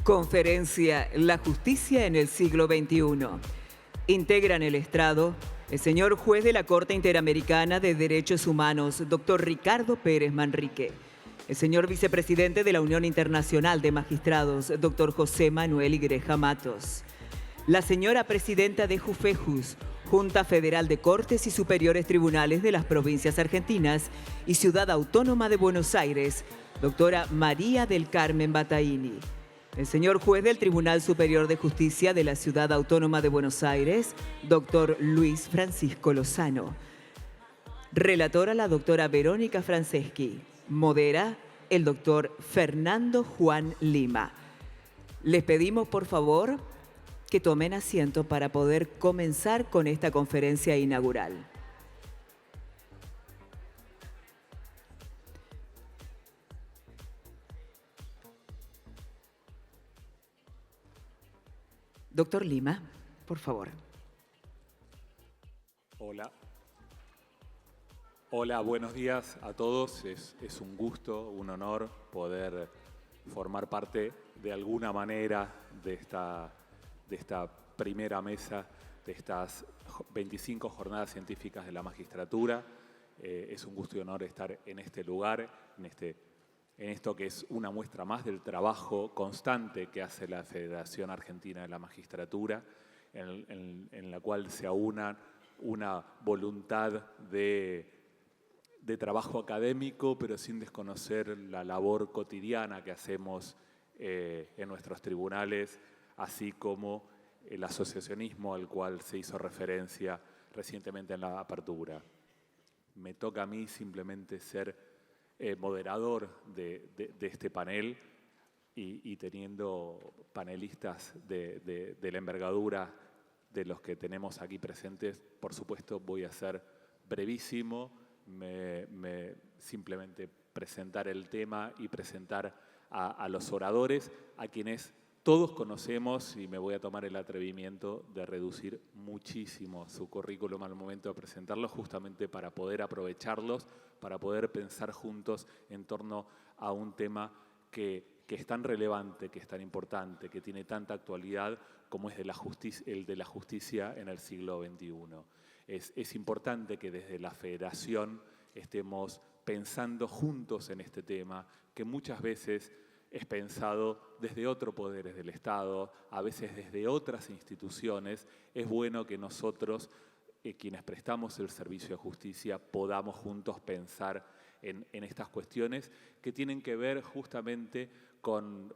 Conferencia La Justicia en el siglo XXI. Integran el estrado el señor juez de la Corte Interamericana de Derechos Humanos, doctor Ricardo Pérez Manrique. El señor vicepresidente de la Unión Internacional de Magistrados, doctor José Manuel Igreja Matos. La señora presidenta de JUFEJUS, Junta Federal de Cortes y Superiores Tribunales de las Provincias Argentinas y Ciudad Autónoma de Buenos Aires, doctora María del Carmen Battaini. El señor juez del Tribunal Superior de Justicia de la Ciudad Autónoma de Buenos Aires, doctor Luis Francisco Lozano. Relatora la doctora Verónica Franceschi. Modera el doctor Fernando Juan Lima. Les pedimos, por favor, que tomen asiento para poder comenzar con esta conferencia inaugural. Doctor Lima, por favor. Hola. Hola, buenos días a todos. Es un gusto, un honor poder formar parte de alguna manera de esta primera mesa de estas 25 jornadas científicas de la magistratura. Es un gusto y honor estar en este lugar, en esto que es una muestra más del trabajo constante que hace la Federación Argentina de la Magistratura, en la cual se aúna una voluntad de trabajo académico, pero sin desconocer la labor cotidiana que hacemos en nuestros tribunales, así como el asociacionismo al cual se hizo referencia recientemente en la apertura. Me toca a mí simplemente ser moderador de este panel y teniendo panelistas de la envergadura de los que tenemos aquí presentes, por supuesto voy a ser brevísimo, simplemente presentar el tema y presentar a los oradores, a quienes todos conocemos, y me voy a tomar el atrevimiento de reducir muchísimo su currículum al momento de presentarlos, justamente para poder aprovecharlos, para poder pensar juntos en torno a un tema que es tan relevante, que es tan importante, que tiene tanta actualidad como es el de la justicia en el siglo XXI. Es importante que desde la Federación estemos pensando juntos en este tema, que muchas veces es pensado desde otros poderes del Estado, a veces desde otras instituciones. Es bueno que nosotros, quienes prestamos el servicio de justicia, podamos juntos pensar en estas cuestiones que tienen que ver justamente con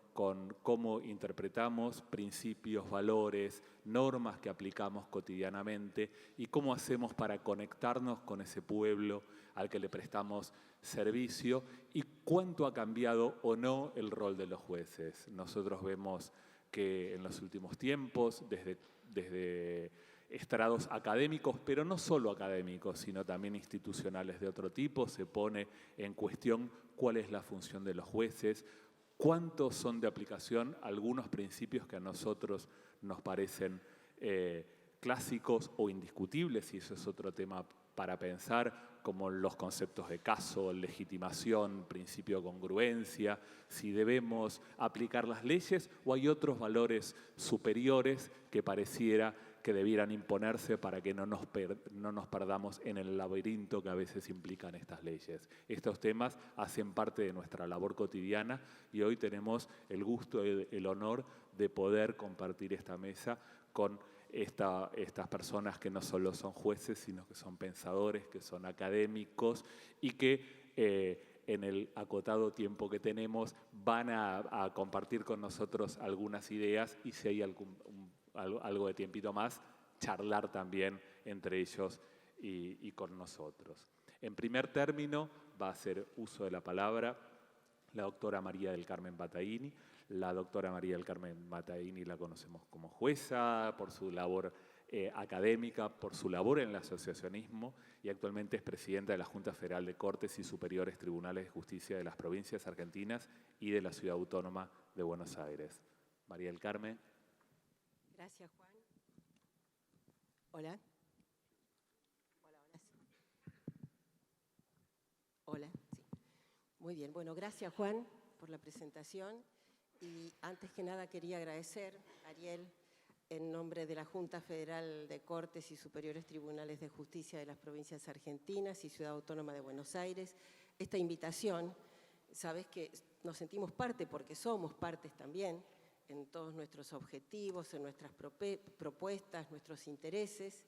cómo interpretamos principios, valores, normas que aplicamos cotidianamente y cómo hacemos para conectarnos con ese pueblo al que le prestamos servicio y cuánto ha cambiado o no el rol de los jueces. Nosotros vemos que en los últimos tiempos, desde estrados académicos, pero no solo académicos, sino también institucionales de otro tipo, se pone en cuestión cuál es la función de los jueces, cuántos son de aplicación algunos principios que a nosotros nos parecen clásicos o indiscutibles, y eso es otro tema para pensar, como los conceptos de caso, legitimación, principio de congruencia, si debemos aplicar las leyes o hay otros valores superiores que pareciera que debieran imponerse para que no nos perdamos en el laberinto que a veces implican estas leyes. Estos temas hacen parte de nuestra labor cotidiana y hoy tenemos el gusto y el honor de poder compartir esta mesa con estas personas que no solo son jueces, sino que son pensadores, que son académicos y que en el acotado tiempo que tenemos van a compartir con nosotros algunas ideas y si hay algo de tiempito más, charlar también entre ellos y con nosotros. En primer término va a hacer uso de la palabra la doctora María del Carmen Battaini. La doctora María del Carmen Battaini la conocemos como jueza, por su labor académica, por su labor en el asociacionismo y actualmente es presidenta de la Junta Federal de Cortes y Superiores Tribunales de Justicia de las Provincias Argentinas y de la Ciudad Autónoma de Buenos Aires. María del Carmen. Gracias, Juan. Hola. Hola, sí. Muy bien, bueno, gracias, Juan, por la presentación. Y antes que nada quería agradecer, Ariel, en nombre de la Junta Federal de Cortes y Superiores Tribunales de Justicia de las Provincias Argentinas y Ciudad Autónoma de Buenos Aires, esta invitación. Sabes que nos sentimos parte porque somos partes también en todos nuestros objetivos, en nuestras propuestas, nuestros intereses,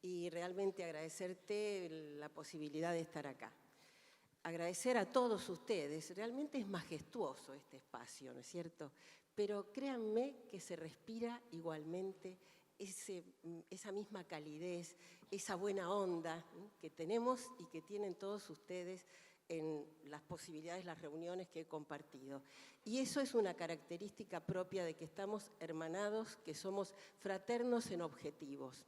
y realmente agradecerte la posibilidad de estar acá. Agradecer a todos ustedes, realmente es majestuoso este espacio, ¿no es cierto? Pero créanme que se respira igualmente esa misma calidez, esa buena onda que tenemos y que tienen todos ustedes en las posibilidades, las reuniones que he compartido. Y eso es una característica propia de que estamos hermanados, que somos fraternos en objetivos.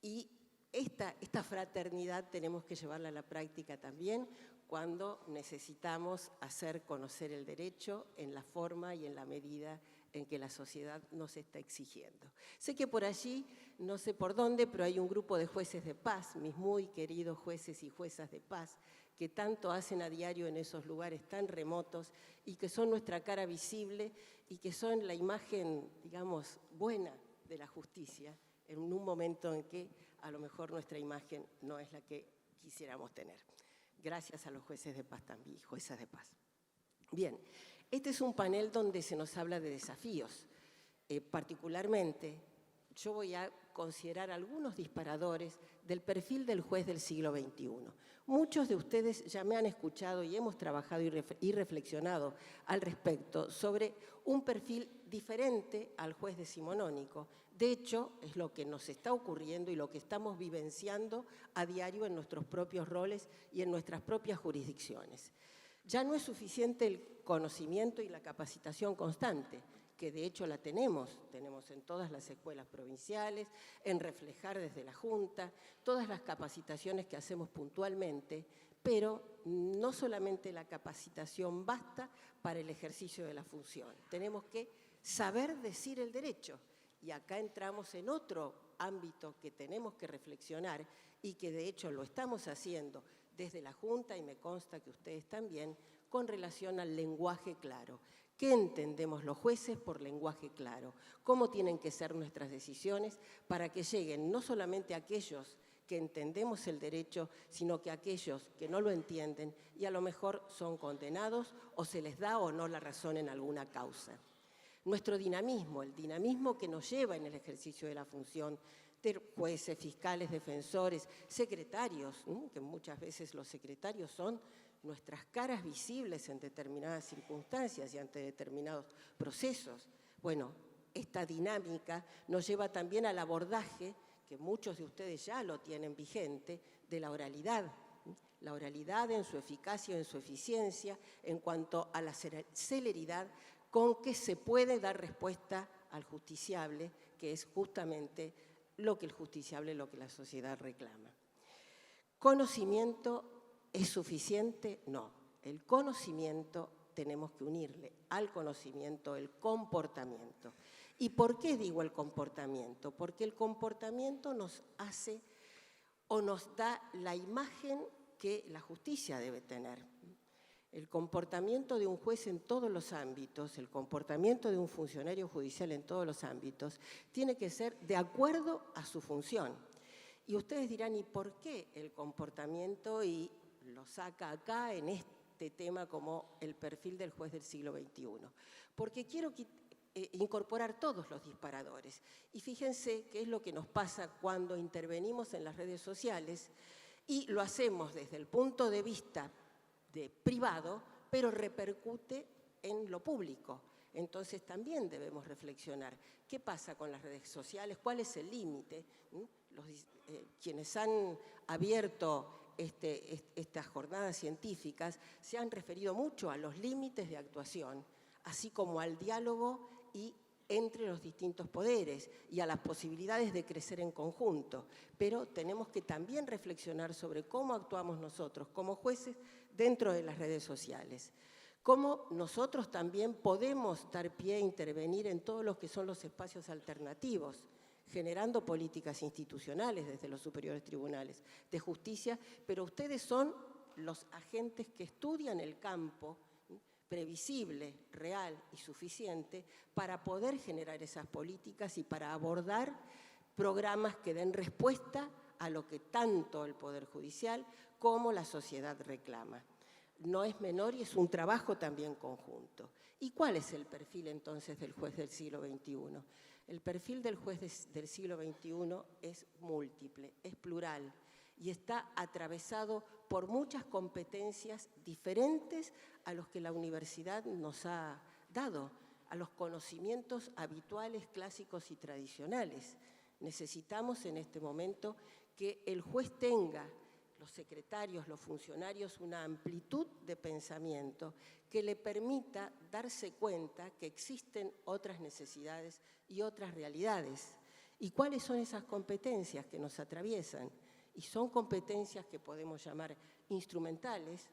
Y esta fraternidad tenemos que llevarla a la práctica también cuando necesitamos hacer conocer el derecho en la forma y en la medida en que la sociedad nos está exigiendo. Sé que por allí, no sé por dónde, pero hay un grupo de jueces de paz, mis muy queridos jueces y juezas de paz, que tanto hacen a diario en esos lugares tan remotos y que son nuestra cara visible y que son la imagen, digamos, buena de la justicia en un momento en que a lo mejor nuestra imagen no es la que quisiéramos tener. Gracias a los jueces de paz también, juezas de paz. Bien, este es un panel donde se nos habla de desafíos. Particularmente, yo voy a considerar algunos disparadores del perfil del juez del siglo XXI. Muchos de ustedes ya me han escuchado y hemos trabajado y reflexionado al respecto sobre un perfil diferente al juez decimonónico. De hecho, es lo que nos está ocurriendo y lo que estamos vivenciando a diario en nuestros propios roles y en nuestras propias jurisdicciones. Ya no es suficiente el conocimiento y la capacitación constante, que de hecho la tenemos en todas las escuelas provinciales, en reflejar desde la Junta, todas las capacitaciones que hacemos puntualmente, pero no solamente la capacitación basta para el ejercicio de la función. Tenemos que saber decir el derecho, y acá entramos en otro ámbito que tenemos que reflexionar y que de hecho lo estamos haciendo desde la Junta, y me consta que ustedes también, con relación al lenguaje claro. ¿Qué entendemos los jueces por lenguaje claro? ¿Cómo tienen que ser nuestras decisiones para que lleguen no solamente a aquellos que entendemos el derecho, sino que a aquellos que no lo entienden y a lo mejor son condenados o se les da o no la razón en alguna causa? Nuestro dinamismo, el dinamismo que nos lleva en el ejercicio de la función de jueces, fiscales, defensores, secretarios, que muchas veces los secretarios son nuestras caras visibles en determinadas circunstancias y ante determinados procesos. Bueno, esta dinámica nos lleva también al abordaje, que muchos de ustedes ya lo tienen vigente, de la oralidad. La oralidad en su eficacia, en su eficiencia, en cuanto a la celeridad con que se puede dar respuesta al justiciable, que es justamente lo que el justiciable, lo que la sociedad reclama. ¿Conocimiento es suficiente? No. El conocimiento tenemos que unirle al conocimiento el comportamiento. ¿Y por qué digo el comportamiento? Porque el comportamiento nos hace o nos da la imagen que la justicia debe tener. El comportamiento de un juez en todos los ámbitos, el comportamiento de un funcionario judicial en todos los ámbitos, tiene que ser de acuerdo a su función. Y ustedes dirán, ¿y por qué el comportamiento? Y lo saca acá en este tema como el perfil del juez del siglo XXI. Porque quiero incorporar todos los disparadores. Y fíjense qué es lo que nos pasa cuando intervenimos en las redes sociales y lo hacemos desde el punto de vista privado, pero repercute en lo público. Entonces también debemos reflexionar qué pasa con las redes sociales, cuál es el límite. Quienes han abierto estas jornadas científicas se han referido mucho a los límites de actuación, así como al diálogo y entre los distintos poderes y a las posibilidades de crecer en conjunto. Pero tenemos que también reflexionar sobre cómo actuamos nosotros como jueces dentro de las redes sociales. Cómo nosotros también podemos dar pie a intervenir en todos los que son los espacios alternativos, generando políticas institucionales desde los superiores tribunales de justicia, pero ustedes son los agentes que estudian el campo previsible, real y suficiente para poder generar esas políticas y para abordar programas que den respuesta a lo que tanto el Poder Judicial como la sociedad reclama. No es menor y es un trabajo también conjunto. ¿Y cuál es el perfil entonces del juez del siglo XXI? El perfil del juez del siglo XXI es múltiple, es plural y está atravesado por muchas competencias diferentes a los que la universidad nos ha dado, a los conocimientos habituales, clásicos y tradicionales. Necesitamos en este momento que el juez tenga, los secretarios, los funcionarios, una amplitud de pensamiento que le permita darse cuenta que existen otras necesidades y otras realidades. ¿Y cuáles son esas competencias que nos atraviesan? Y son competencias que podemos llamar instrumentales,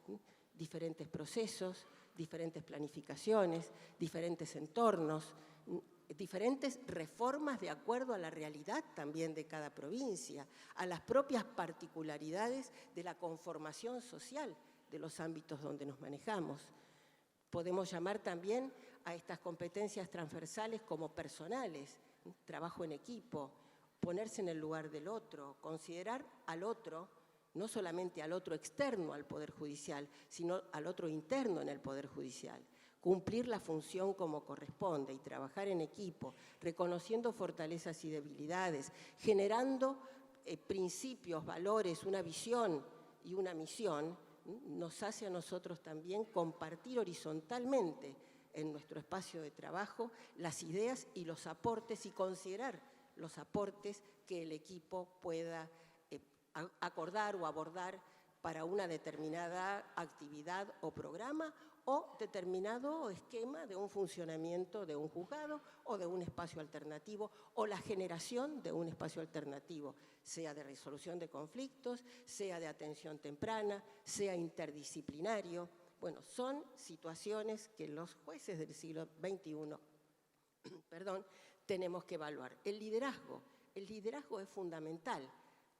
diferentes procesos, diferentes planificaciones, diferentes entornos, diferentes reformas de acuerdo a la realidad también de cada provincia, a las propias particularidades de la conformación social de los ámbitos donde nos manejamos. Podemos llamar también a estas competencias transversales como personales, trabajo en equipo, ponerse en el lugar del otro, considerar al otro, no solamente al otro externo al Poder Judicial, sino al otro interno en el Poder Judicial. Cumplir la función como corresponde y trabajar en equipo, reconociendo fortalezas y debilidades, generando principios, valores, una visión y una misión, nos hace a nosotros también compartir horizontalmente en nuestro espacio de trabajo las ideas y los aportes y considerar los aportes que el equipo pueda acordar o abordar para una determinada actividad o programa o determinado esquema de un funcionamiento de un juzgado o de un espacio alternativo o la generación de un espacio alternativo, sea de resolución de conflictos, sea de atención temprana, sea interdisciplinario. Bueno, son situaciones que los jueces del siglo XXI tenemos que evaluar. El liderazgo es fundamental,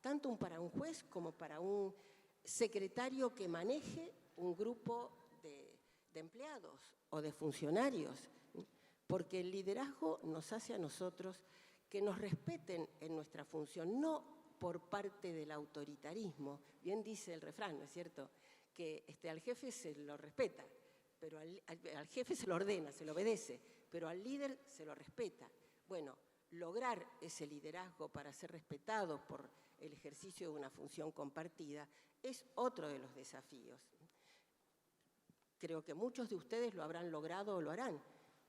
tanto para un juez como para un secretario que maneje un grupo de empleados o de funcionarios, porque el liderazgo nos hace a nosotros que nos respeten en nuestra función, no por parte del autoritarismo. Bien dice el refrán, ¿no es cierto?, que al jefe se lo respeta, pero al jefe se lo ordena, se lo obedece, pero al líder se lo respeta. Bueno, lograr ese liderazgo para ser respetado por el ejercicio de una función compartida es otro de los desafíos. Creo que muchos de ustedes lo habrán logrado o lo harán,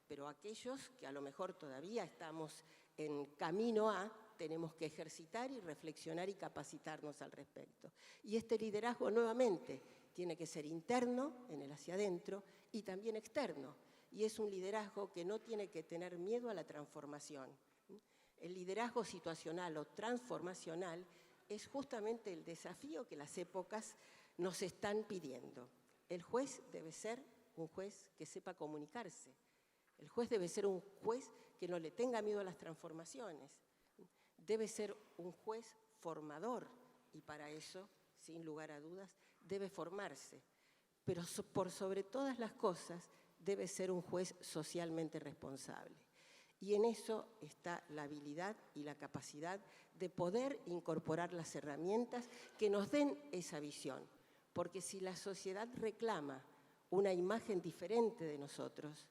pero aquellos que a lo mejor todavía estamos en camino a, tenemos que ejercitar y reflexionar y capacitarnos al respecto. Y este liderazgo nuevamente tiene que ser interno, en el hacia adentro, y también externo. Y es un liderazgo que no tiene que tener miedo a la transformación. El liderazgo situacional o transformacional es justamente el desafío que las épocas nos están pidiendo. El juez debe ser un juez que sepa comunicarse. El juez debe ser un juez que no le tenga miedo a las transformaciones. Debe ser un juez formador y para eso, sin lugar a dudas, debe formarse. Pero por sobre todas las cosas, debe ser un juez socialmente responsable. Y en eso está la habilidad y la capacidad de poder incorporar las herramientas que nos den esa visión. Porque si la sociedad reclama una imagen diferente de nosotros,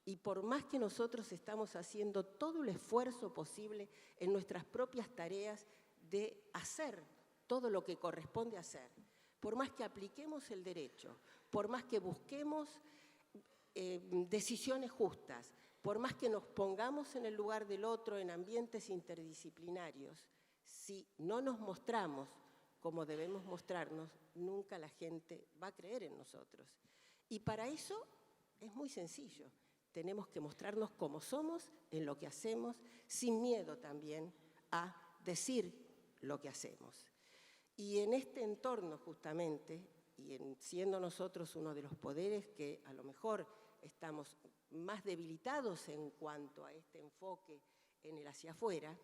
y por más que nosotros estamos haciendo todo el esfuerzo posible en nuestras propias tareas de hacer todo lo que corresponde hacer, por más que apliquemos el derecho, por más que busquemos decisiones justas, por más que nos pongamos en el lugar del otro en ambientes interdisciplinarios, si no nos mostramos como debemos mostrarnos, nunca la gente va a creer en nosotros. Y para eso es muy sencillo. Tenemos que mostrarnos como somos en lo que hacemos, sin miedo también a decir lo que hacemos. Y en este entorno justamente, y siendo nosotros uno de los poderes que a lo mejor estamos más debilitados en cuanto a este enfoque en el hacia afuera,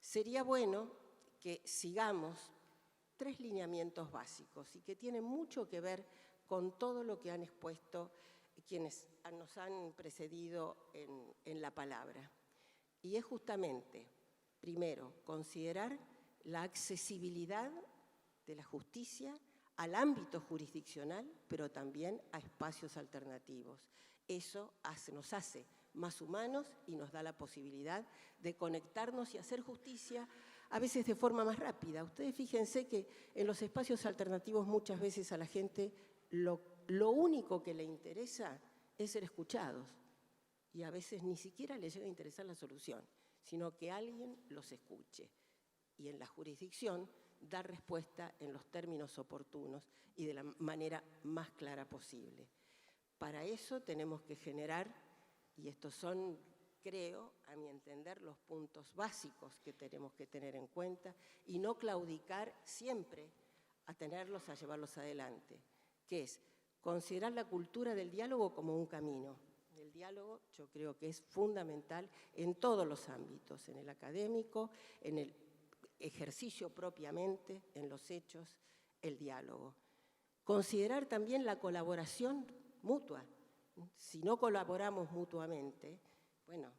sería bueno que sigamos 3 lineamientos básicos y que tienen mucho que ver con todo lo que han expuesto quienes nos han precedido en la palabra. Y es justamente, primero, considerar la accesibilidad de la justicia al ámbito jurisdiccional, pero también a espacios alternativos. Eso nos hace más humanos y nos da la posibilidad de conectarnos y hacer justicia a veces de forma más rápida. Ustedes fíjense que en los espacios alternativos muchas veces a la gente lo único que le interesa es ser escuchados y a veces ni siquiera le llega a interesar la solución, sino que alguien los escuche. Y en la jurisdicción dar respuesta en los términos oportunos y de la manera más clara posible. Para eso tenemos que generar, y estos son, creo, a mi entender, los puntos básicos que tenemos que tener en cuenta y no claudicar siempre a tenerlos, a llevarlos adelante, que es considerar la cultura del diálogo como un camino. El diálogo yo creo que es fundamental en todos los ámbitos, en el académico, en el ejercicio propiamente, en los hechos, el diálogo. Considerar también la colaboración mutua. Si no colaboramos mutuamente, bueno,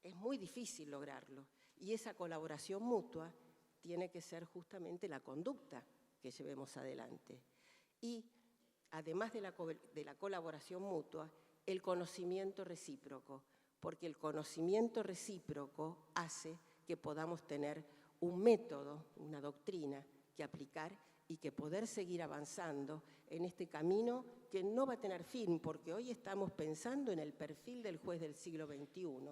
es muy difícil lograrlo. Y esa colaboración mutua tiene que ser justamente la conducta que llevemos adelante. Y además de la colaboración mutua, el conocimiento recíproco, porque el conocimiento recíproco hace que podamos tener un método, una doctrina que aplicar y que poder seguir avanzando en este camino que no va a tener fin, porque hoy estamos pensando en el perfil del juez del siglo XXI,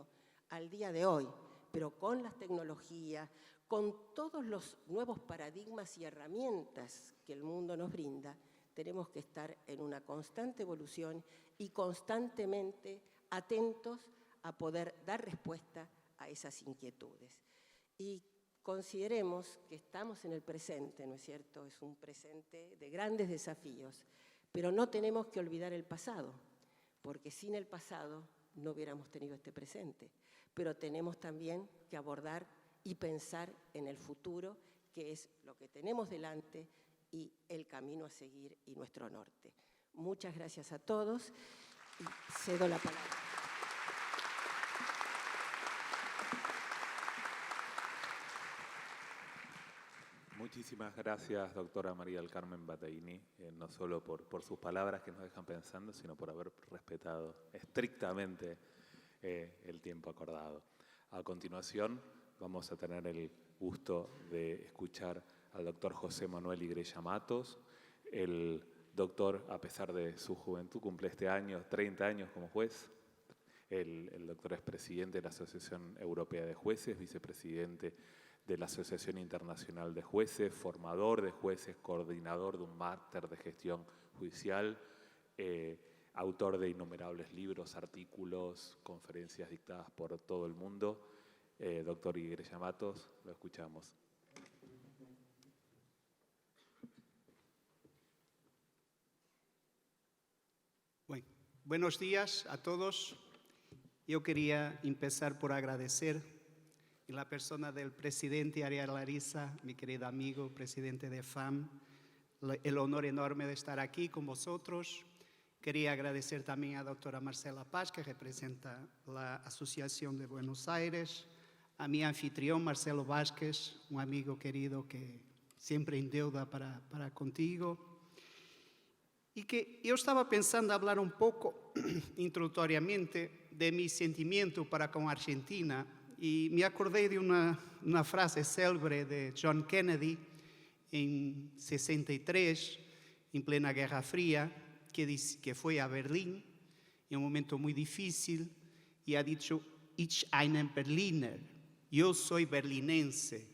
al día de hoy, pero con las tecnologías, con todos los nuevos paradigmas y herramientas que el mundo nos brinda, tenemos que estar en una constante evolución y constantemente atentos a poder dar respuesta a esas inquietudes. Y consideremos que estamos en el presente, ¿no es cierto? Es un presente de grandes desafíos, pero no tenemos que olvidar el pasado, porque sin el pasado no hubiéramos tenido este presente. Pero tenemos también que abordar y pensar en el futuro, que es lo que tenemos delante y el camino a seguir y nuestro norte. Muchas gracias a todos y cedo la palabra. Muchísimas gracias, doctora María del Carmen Battaini, no solo por sus palabras que nos dejan pensando, sino por haber respetado estrictamente el tiempo acordado. A continuación, vamos a tener el gusto de escuchar al doctor José Manuel Igreja Matos. El doctor, a pesar de su juventud, cumple este año 30 años como juez. El doctor es presidente de la Asociación Europea de Jueces, vicepresidente de la Asociación Internacional de Jueces, formador de jueces, coordinador de un máster de gestión judicial, autor de innumerables libros, artículos, conferencias dictadas por todo el mundo. Doctor Igreja Matos, lo escuchamos. Buenos días a todos. Yo quería empezar por agradecer en la persona del presidente Ariel Larissa, mi querido amigo, presidente de FAM, el honor enorme de estar aquí con vosotros. Quería agradecer también a la doctora Marcela Paz, que representa la Asociación de Buenos Aires, a mi anfitrión Marcelo Vázquez, un amigo querido que siempre en deuda para contigo. Y que yo estaba pensando hablar un poco introductoriamente de mi sentimiento para con Argentina y me acordé de una frase célebre de John Kennedy en 63, en plena Guerra Fría, que fue a Berlín en un momento muy difícil y ha dicho: Ich einen Berliner, yo soy berlinense.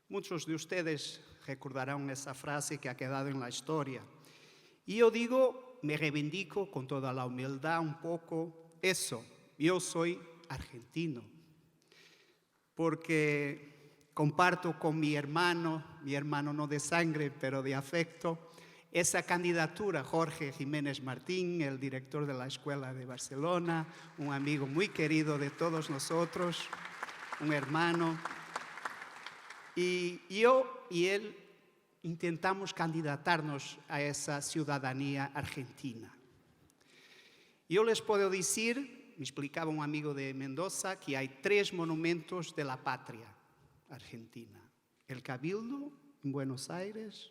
Muchos de ustedes recordarán esa frase que ha quedado en la historia. Y yo digo, me reivindico con toda la humildad un poco eso, yo soy argentino, porque comparto con mi hermano no de sangre, pero de afecto, esa candidatura. Jorge Jiménez Martín, el director de la Escuela de Barcelona, un amigo muy querido de todos nosotros, un hermano, y yo y él intentamos candidatarnos a esa ciudadanía argentina. Yo les puedo decir, me explicaba un amigo de Mendoza, que hay 3 monumentos de la patria argentina. El Cabildo en Buenos Aires,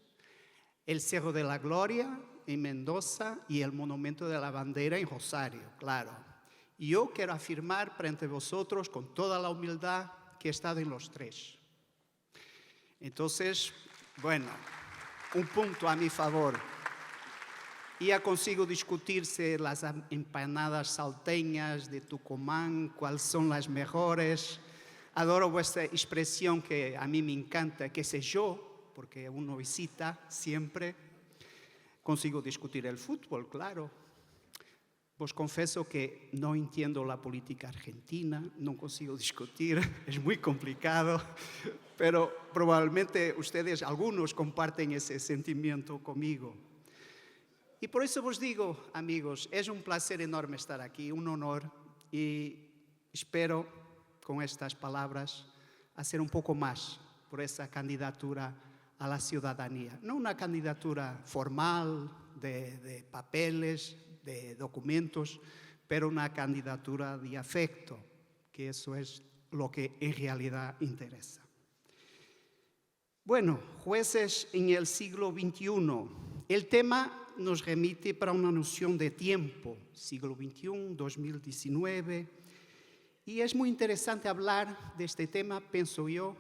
el Cerro de la Gloria en Mendoza y el Monumento de la Bandera en Rosario, claro. Y yo quiero afirmar frente a vosotros con toda la humildad que he estado en los 3. Entonces, bueno, un punto a mi favor. Ya consigo discutirse las empanadas salteñas de Tucumán, cuáles son las mejores. Adoro vuestra expresión que a mí me encanta, qué sé yo, porque uno visita siempre. Consigo discutir el fútbol, claro. Os confieso que no entiendo la política argentina, no consigo discutir, es muy complicado, pero probablemente ustedes, algunos, comparten ese sentimiento conmigo. Y por eso os digo, amigos, es un placer enorme estar aquí, un honor, y espero con estas palabras hacer un poco más por esa candidatura a la ciudadanía. No una candidatura formal de papeles, de documentos, pero una candidatura de afecto, que eso es lo que en realidad interesa. Bueno, jueces en el siglo XXI. El tema nos remite para una noción de tiempo, siglo XXI, 2019, y es muy interesante hablar de este tema, pienso yo,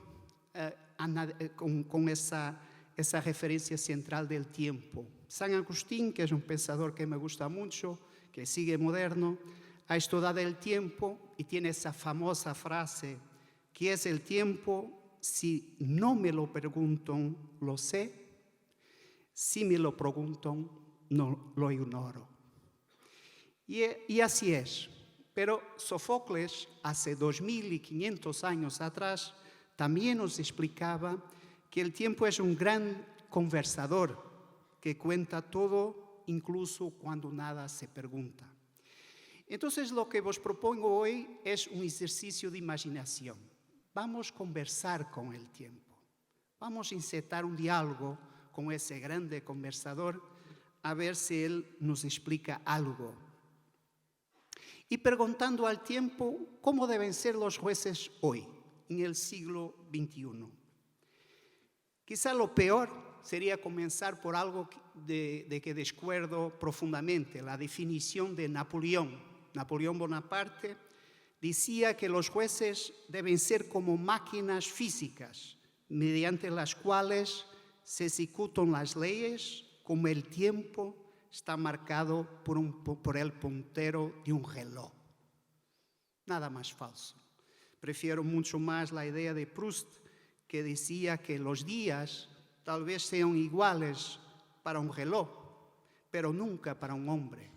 con esa referencia central del tiempo. San Agustín, que es un pensador que me gusta mucho, que sigue moderno, ha estudiado el tiempo y tiene esa famosa frase, ¿qué es el tiempo? Si no me lo preguntan, lo sé. Si me lo preguntan, no lo ignoro. Y así es. Pero Sófocles, hace 2500 años atrás, también nos explicaba que el tiempo es un gran conversador que cuenta todo, incluso cuando nada se pregunta. Entonces, lo que os propongo hoy es un ejercicio de imaginación. Vamos a conversar con el tiempo. Vamos a insertar un diálogo con ese grande conversador, a ver si él nos explica algo. Y preguntando al tiempo, ¿cómo deben ser los jueces hoy, en el siglo XXI? Quizá lo peor sería comenzar por algo de que descuerdo profundamente, la definición de Napoleón. Napoleón Bonaparte decía que los jueces deben ser como máquinas físicas, mediante las cuales se ejecutan las leyes, como el tiempo está marcado por el puntero de un reloj. Nada más falso. Prefiero mucho más la idea de Proust, que decía que los días tal vez sean iguales para un reloj, pero nunca para un hombre.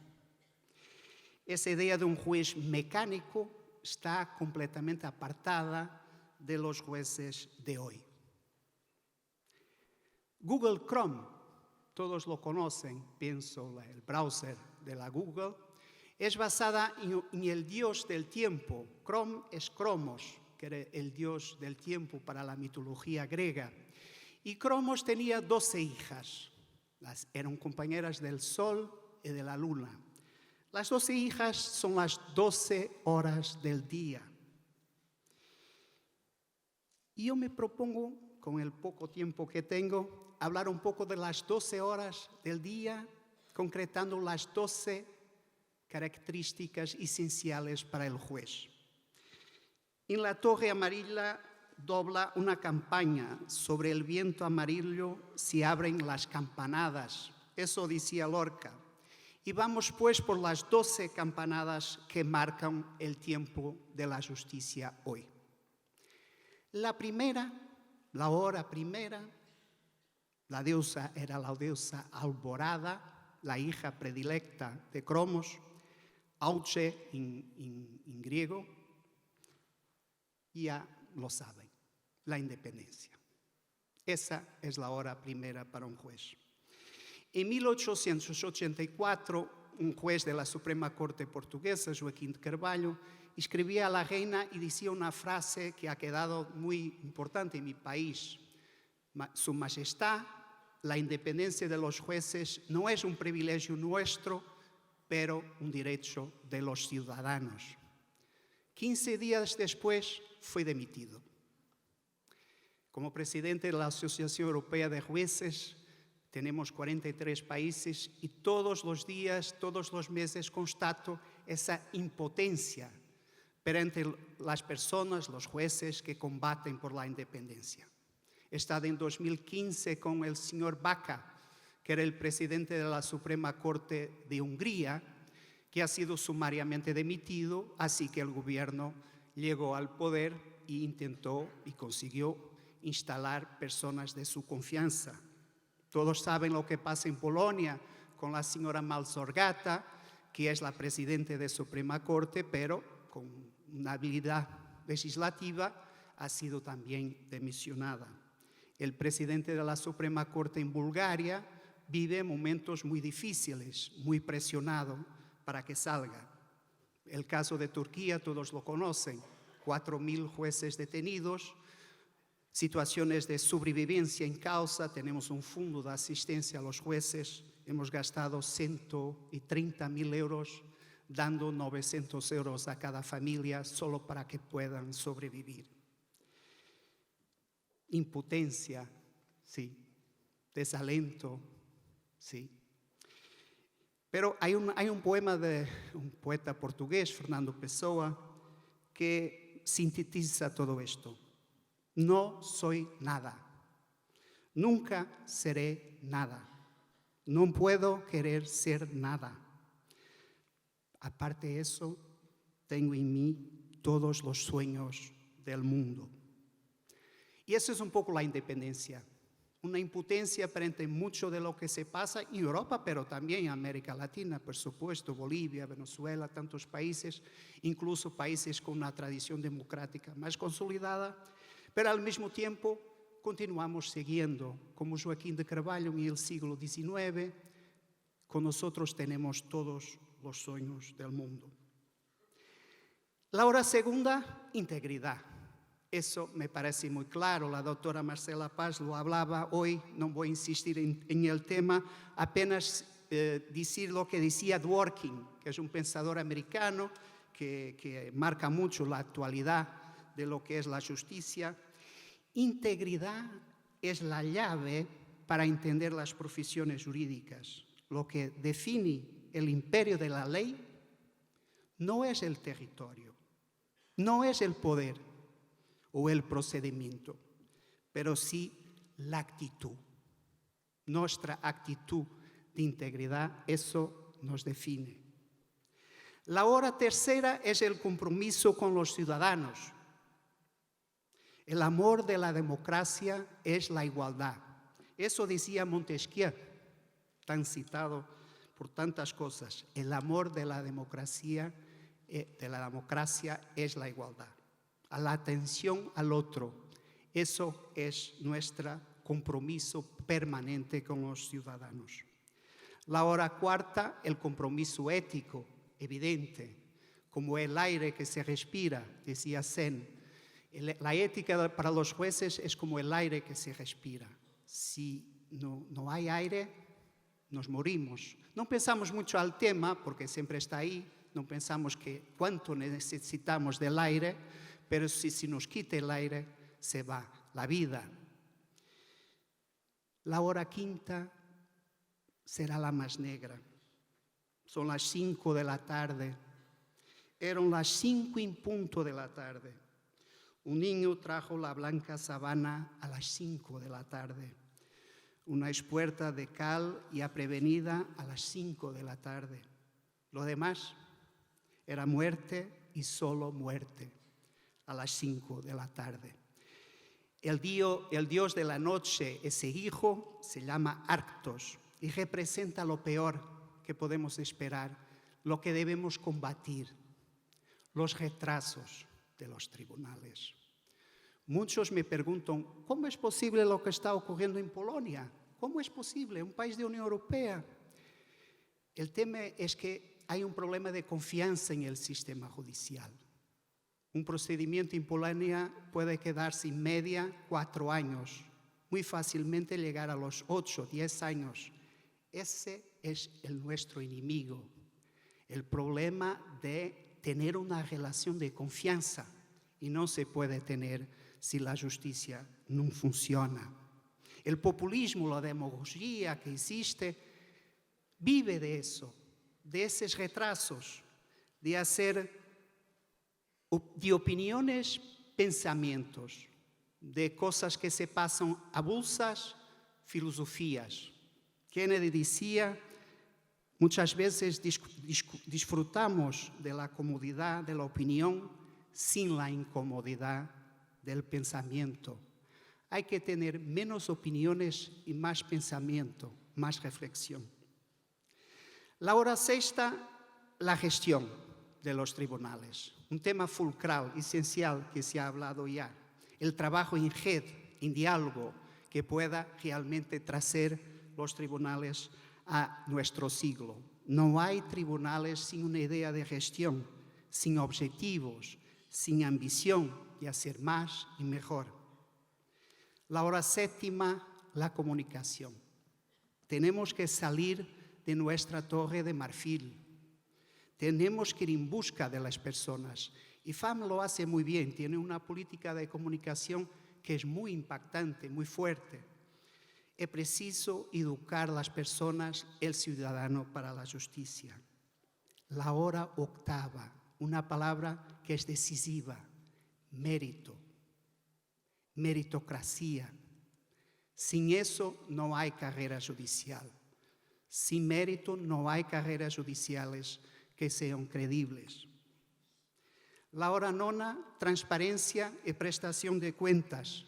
Esa idea de un juez mecánico está completamente apartada de los jueces de hoy. Google Chrome, todos lo conocen, pienso, el browser de la Google, es basada en el dios del tiempo. Chrome es Cromos, que era el dios del tiempo para la mitología griega. Y Cromos tenía 12 hijas, eran compañeras del sol y de la luna. Las 12 hijas son las 12 horas del día. Y yo me propongo, con el poco tiempo que tengo, hablar un poco de las 12 horas del día, concretando las 12 características esenciales para el juez. En la Torre Amarilla dobla una campaña, sobre el viento amarillo se abren las campanadas, eso decía Lorca. Y vamos pues por las 12 campanadas que marcan el tiempo de la justicia hoy. La primera, la hora primera, la diosa era la diosa Alborada, la hija predilecta de Cromos, Auche en griego, ya lo saben, la independencia. Esa es la hora primera para un juez. En 1884, un juez de la Suprema Corte Portuguesa, Joaquim de Carvalho, escribía a la reina y decía una frase que ha quedado muy importante en mi país. Su Majestad, la independencia de los jueces no es un privilegio nuestro, pero un derecho de los ciudadanos. 15 días después fue dimitido. Como presidente de la Asociación Europea de Jueces, tenemos 43 países y todos los días, todos los meses constato esa impotencia perante las personas, los jueces que combaten por la independencia. He estado en 2015 con el señor Baca, que era el presidente de la Suprema Corte de Hungría, que ha sido sumariamente dimitido, así que el gobierno llegó al poder e intentó y consiguió instalar personas de su confianza. Todos saben lo que pasa en Polonia con la señora Malzorgata, que es la presidenta de Suprema Corte, pero con una habilidad legislativa ha sido también demisionada. El presidente de la Suprema Corte en Bulgaria vive momentos muy difíciles, muy presionado para que salga. El caso de Turquía, todos lo conocen, 4.000 jueces detenidos, situaciones de sobrevivencia en causa, tenemos un fondo de asistencia a los jueces, hemos gastado 130.000 euros, dando 900 euros a cada familia solo para que puedan sobrevivir. Impotencia, sí. Desalento, sí. Pero hay un poema de un poeta portugués, Fernando Pessoa, que sintetiza todo esto. No soy nada. Nunca seré nada. No puedo querer ser nada. Aparte de eso, tengo en mí todos los sueños del mundo. Y eso es un poco la independencia. Una impotencia frente a mucho de lo que se pasa en Europa, pero también en América Latina, por supuesto, Bolivia, Venezuela, tantos países, incluso países con una tradición democrática más consolidada, pero al mismo tiempo continuamos siguiendo, como Joaquín de Carvalho en el siglo XIX, con nosotros tenemos todos los sueños del mundo. La hora segunda, integridad. Eso me parece muy claro, la doctora Marcela Paz lo hablaba hoy, no voy a insistir en el tema, apenas decir lo que decía Dworkin, que es un pensador americano que marca mucho la actualidad de lo que es la justicia. Integridad es la llave para entender las profesiones jurídicas. Lo que define el imperio de la ley no es el territorio, no es el poder o el procedimiento, pero sí la actitud. Nuestra actitud de integridad, eso nos define. La hora tercera es el compromiso con los ciudadanos. El amor de la democracia es la igualdad. Eso decía Montesquieu, tan citado por tantas cosas. El amor de la democracia es la igualdad. A la atención al otro. Eso es nuestro compromiso permanente con los ciudadanos. La hora cuarta, el compromiso ético, evidente, como el aire que se respira, decía Zen. La ética para los jueces es como el aire que se respira. Si no hay aire, nos morimos. No pensamos mucho al tema, porque siempre está ahí, no pensamos que cuánto necesitamos del aire, pero si nos quita el aire, se va la vida. La hora quinta será la más negra. Son las 5 de la tarde. Eran las 5 en punto de la tarde. Un niño trajo la blanca sabana a las 5 de la tarde. Una espuerta de cal ya prevenida a las 5 de la tarde. Lo demás era muerte y solo muerte. A las 5 de la tarde. El dios de la noche, ese hijo, se llama Arctos y representa lo peor que podemos esperar, lo que debemos combatir, los retrasos de los tribunales. Muchos me preguntan, ¿cómo es posible lo que está ocurriendo en Polonia? ¿Cómo es posible? Un país de Unión Europea. El tema es que hay un problema de confianza en el sistema judicial. Un procedimiento en Polonia puede quedarse en media 4 años, muy fácilmente llegar a los 8, 10 años. Ese es nuestro enemigo. el problema de tener una relación de confianza, y no se puede tener si la justicia no funciona. El populismo, la demagogia que existe, vive de eso, de esos retrasos, de hacer de opiniones, pensamientos, de cosas que se pasan a bolsas, filosofías. Kennedy decía, muchas veces disfrutamos de la comodidad de la opinión sin la incomodidad del pensamiento. Hay que tener menos opiniones y más pensamiento, más reflexión. La hora sexta, la gestión de los tribunales. Un tema fulcral, esencial, que se ha hablado ya. El trabajo en red, en diálogo, que pueda realmente traer los tribunales a nuestro siglo. No hay tribunales sin una idea de gestión, sin objetivos, sin ambición de hacer más y mejor. La hora séptima, la comunicación. Tenemos que salir de nuestra torre de marfil. Tenemos que ir en busca de las personas. Y FAM lo hace muy bien, tiene una política de comunicación que es muy impactante, muy fuerte. Es preciso educar a las personas, el ciudadano, para la justicia. La hora octava, una palabra que es decisiva, mérito, meritocracia. Sin eso no hay carrera judicial. Sin mérito no hay carreras judiciales que sean creíbles. La hora nona, transparencia y prestación de cuentas.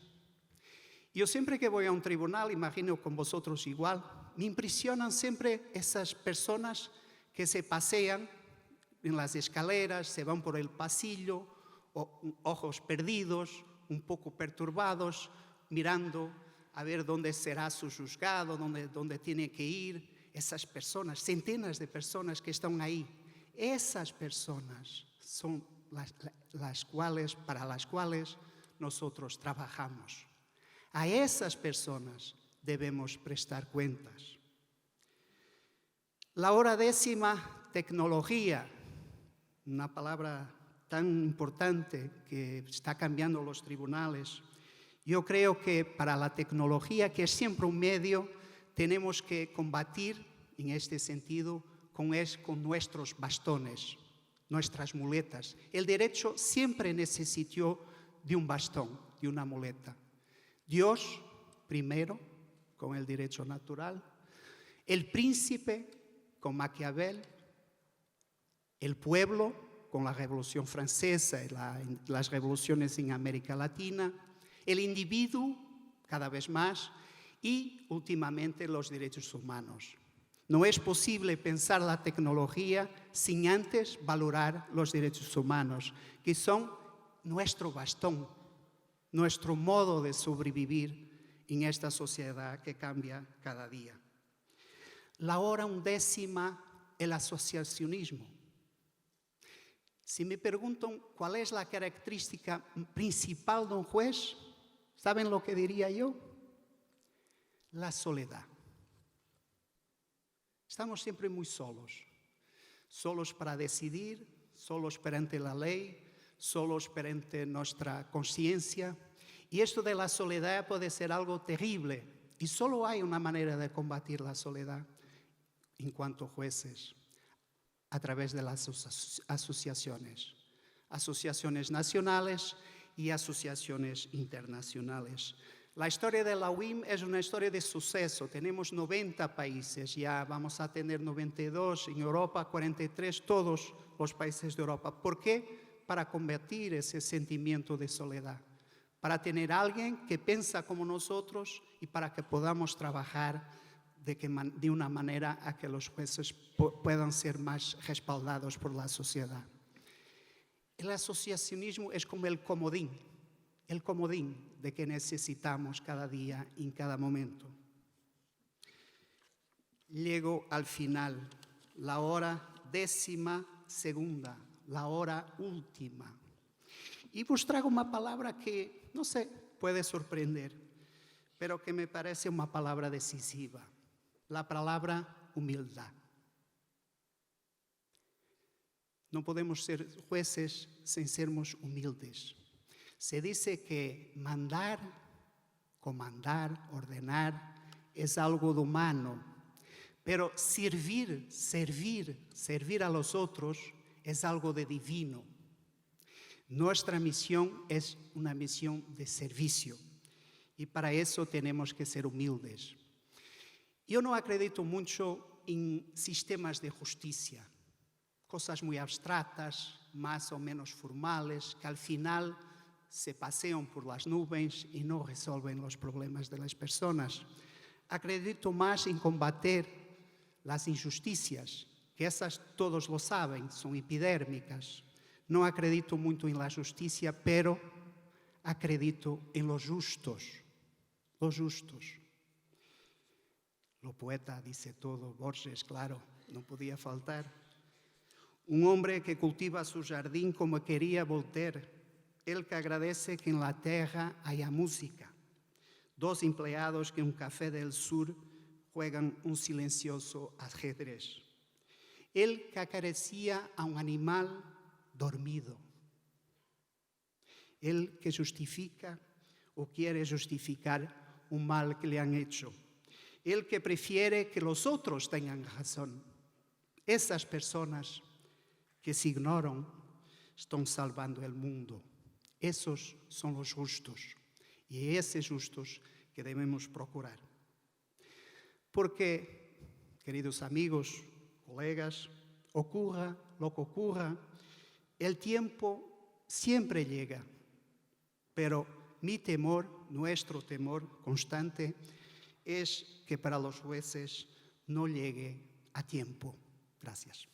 Yo siempre que voy a un tribunal, imagino con vosotros igual, me impresionan siempre esas personas que se pasean en las escaleras, se van por el pasillo, ojos perdidos, un poco perturbados, mirando a ver dónde será su juzgado, dónde tiene que ir. Esas personas, centenas de personas que están ahí, esas personas son para las cuales nosotros trabajamos. A esas personas debemos prestar cuentas. La hora décima, tecnología, una palabra tan importante que está cambiando los tribunales. Yo creo que para la tecnología, que es siempre un medio, tenemos que combatir en este sentido con nuestros bastones, nuestras muletas. El derecho siempre necesitó de un bastón, de una muleta. Dios, primero, con el derecho natural. El príncipe, con Maquiavel. El pueblo, con la Revolución Francesa y las revoluciones en América Latina. El individuo, cada vez más. Y, últimamente, los derechos humanos. No es posible pensar la tecnología sin antes valorar los derechos humanos, que son nuestro bastón, nuestro modo de sobrevivir en esta sociedad que cambia cada día. La hora undécima, el asociacionismo. Si me preguntan cuál es la característica principal de un juez, ¿saben lo que diría yo? La soledad. Estamos siempre muy solos. Solos para decidir, solos perante la ley, solos perante nuestra conciencia. Y esto de la soledad puede ser algo terrible. Y solo hay una manera de combatir la soledad en cuanto a jueces, a través de las asociaciones. Asociaciones nacionales y asociaciones internacionales. La historia de la UIM es una historia de suceso. Tenemos 90 países, ya vamos a tener 92 en Europa, 43, todos los países de Europa. ¿Por qué? Para combatir ese sentimiento de soledad. Para tener a alguien que piensa como nosotros y para que podamos trabajar de una manera a que los jueces puedan ser más respaldados por la sociedad. El asociacionismo es como el comodín de que necesitamos cada día, en cada momento. Llego al final, la hora 12ª, la hora última. Y vos traigo una palabra que, no sé, puede sorprender, pero que me parece una palabra decisiva. La palabra humildad. no podemos ser jueces sin sermos humildes. Se dice que mandar, comandar, ordenar es algo de humano, pero servir a los otros es algo de divino. Nuestra misión es una misión de servicio y para eso tenemos que ser humildes. Yo no acredito mucho en sistemas de justicia, cosas muy abstractas, más o menos formales, que al final se pasean por las nubes y no resuelven los problemas de las personas. Acredito más en combatir las injusticias, que esas todos lo saben, son epidérmicas. No acredito mucho en la justicia, pero acredito en los justos. Los justos. Lo poeta dice todo, Borges, claro, no podía faltar. Un hombre que cultiva su jardín como quería Voltaire, el que agradece que en la tierra haya música. Dos empleados que en un café del sur juegan un silencioso ajedrez. El que acaricia a un animal dormido. El que justifica o quiere justificar un mal que le han hecho. El que prefiere que los otros tengan razón. Esas personas que se ignoran están salvando el mundo. Esos son los justos. Y esos justos que debemos procurar. Porque, queridos amigos, colegas, ocurra lo que ocurra, el tiempo siempre llega. Pero mi temor, nuestro temor constante, es que para los jueces no llegue a tiempo. Gracias.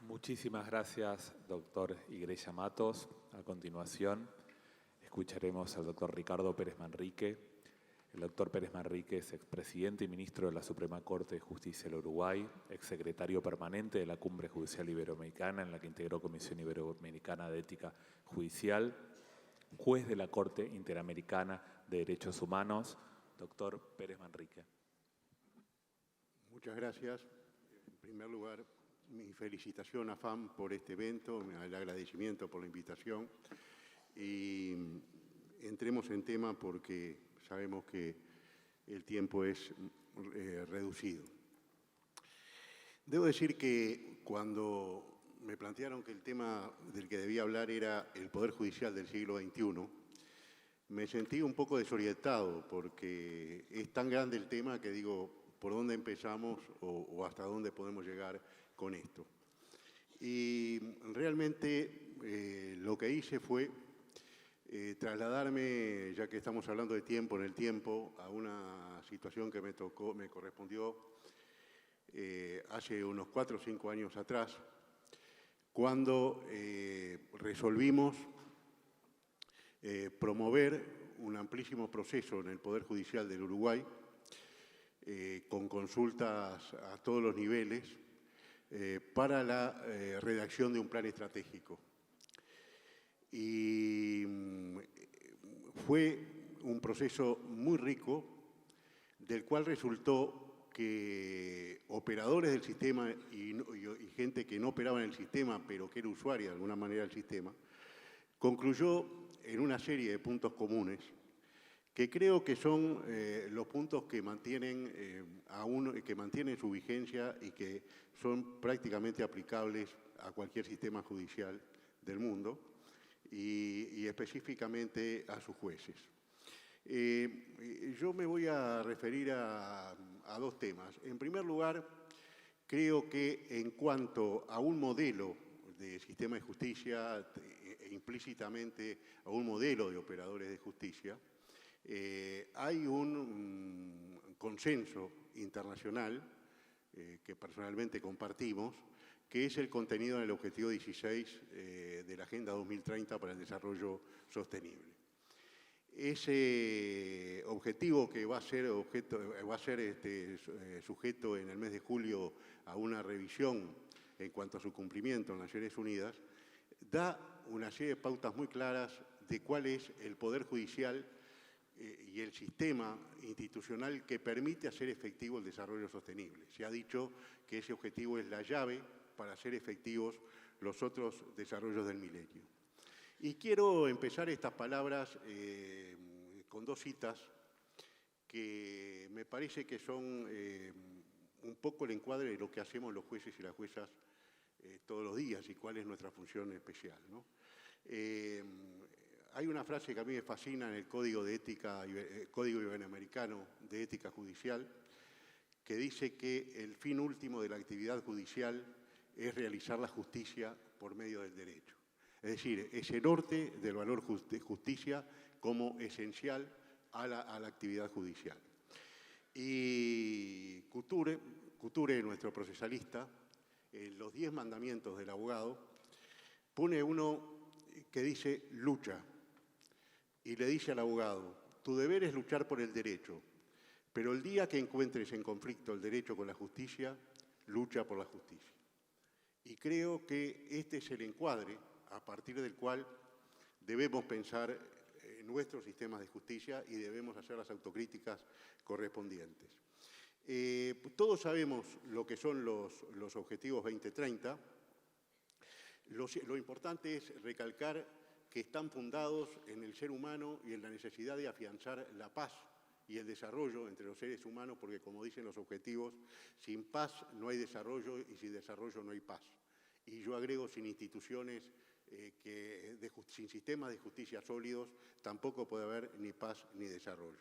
Muchísimas gracias, doctor Igreja Matos. A continuación, escucharemos al doctor Ricardo Pérez Manrique. El doctor Pérez Manrique es expresidente y ministro de la Suprema Corte de Justicia del Uruguay, exsecretario permanente de la Cumbre Judicial Iberoamericana, en la que integró Comisión Iberoamericana de Ética Judicial, juez de la Corte Interamericana de Derechos Humanos. Doctor Pérez Manrique. Muchas gracias. En primer lugar, mi felicitación a FAM por este evento, el agradecimiento por la invitación. Y entremos en tema porque sabemos que el tiempo es reducido. Debo decir que cuando me plantearon que el tema del que debía hablar era el Poder Judicial del siglo XXI, me sentí un poco desorientado porque es tan grande el tema que digo, ¿por dónde empezamos o hasta dónde podemos llegar con esto? Y realmente lo que hice fue trasladarme, ya que estamos hablando de tiempo en el tiempo, a una situación que me correspondió hace unos 4 o 5 años atrás, cuando resolvimos promover un amplísimo proceso en el Poder Judicial del Uruguay, con consultas a todos los niveles, para la redacción de un plan estratégico. Y fue un proceso muy rico, del cual resultó que operadores del sistema y gente que no operaba en el sistema, pero que era usuaria de alguna manera del sistema, concluyó en una serie de puntos comunes que creo que son los puntos que mantienen, que mantienen su vigencia y que son prácticamente aplicables a cualquier sistema judicial del mundo y específicamente a sus jueces. Yo me voy a referir a 2 temas. En primer lugar, creo que en cuanto a un modelo de sistema de justicia, implícitamente a un modelo de operadores de justicia, hay un consenso internacional que personalmente compartimos, que es el contenido en el Objetivo 16 de la Agenda 2030 para el Desarrollo Sostenible. Ese objetivo que va a ser, sujeto en el mes de julio a una revisión en cuanto a su cumplimiento en Naciones Unidas, da una serie de pautas muy claras de cuál es el Poder Judicial y el sistema institucional que permite hacer efectivo el desarrollo sostenible. Se ha dicho que ese objetivo es la llave para hacer efectivos los otros desarrollos del milenio. Y quiero empezar estas palabras con dos citas que me parece que son un poco el encuadre de lo que hacemos los jueces y las juezas todos los días y cuál es nuestra función especial, ¿no? Hay una frase que a mí me fascina en el Código de Ética, Código Iberoamericano de Ética Judicial, que dice que el fin último de la actividad judicial es realizar la justicia por medio del derecho. Es decir, ese norte del valor de justicia como esencial a la actividad judicial. Y Couture, nuestro procesalista, en los 10 mandamientos del abogado, pone uno que dice lucha, y le dice al abogado, tu deber es luchar por el derecho, pero el día que encuentres en conflicto el derecho con la justicia, lucha por la justicia. Y creo que este es el encuadre a partir del cual debemos pensar nuestros sistemas de justicia y debemos hacer las autocríticas correspondientes. Todos sabemos lo que son los objetivos 2030. Lo importante es recalcar que están fundados en el ser humano y en la necesidad de afianzar la paz y el desarrollo entre los seres humanos, porque como dicen los objetivos, sin paz no hay desarrollo y sin desarrollo no hay paz. Y yo agrego, sin instituciones, sin sistemas de justicia sólidos, tampoco puede haber ni paz ni desarrollo.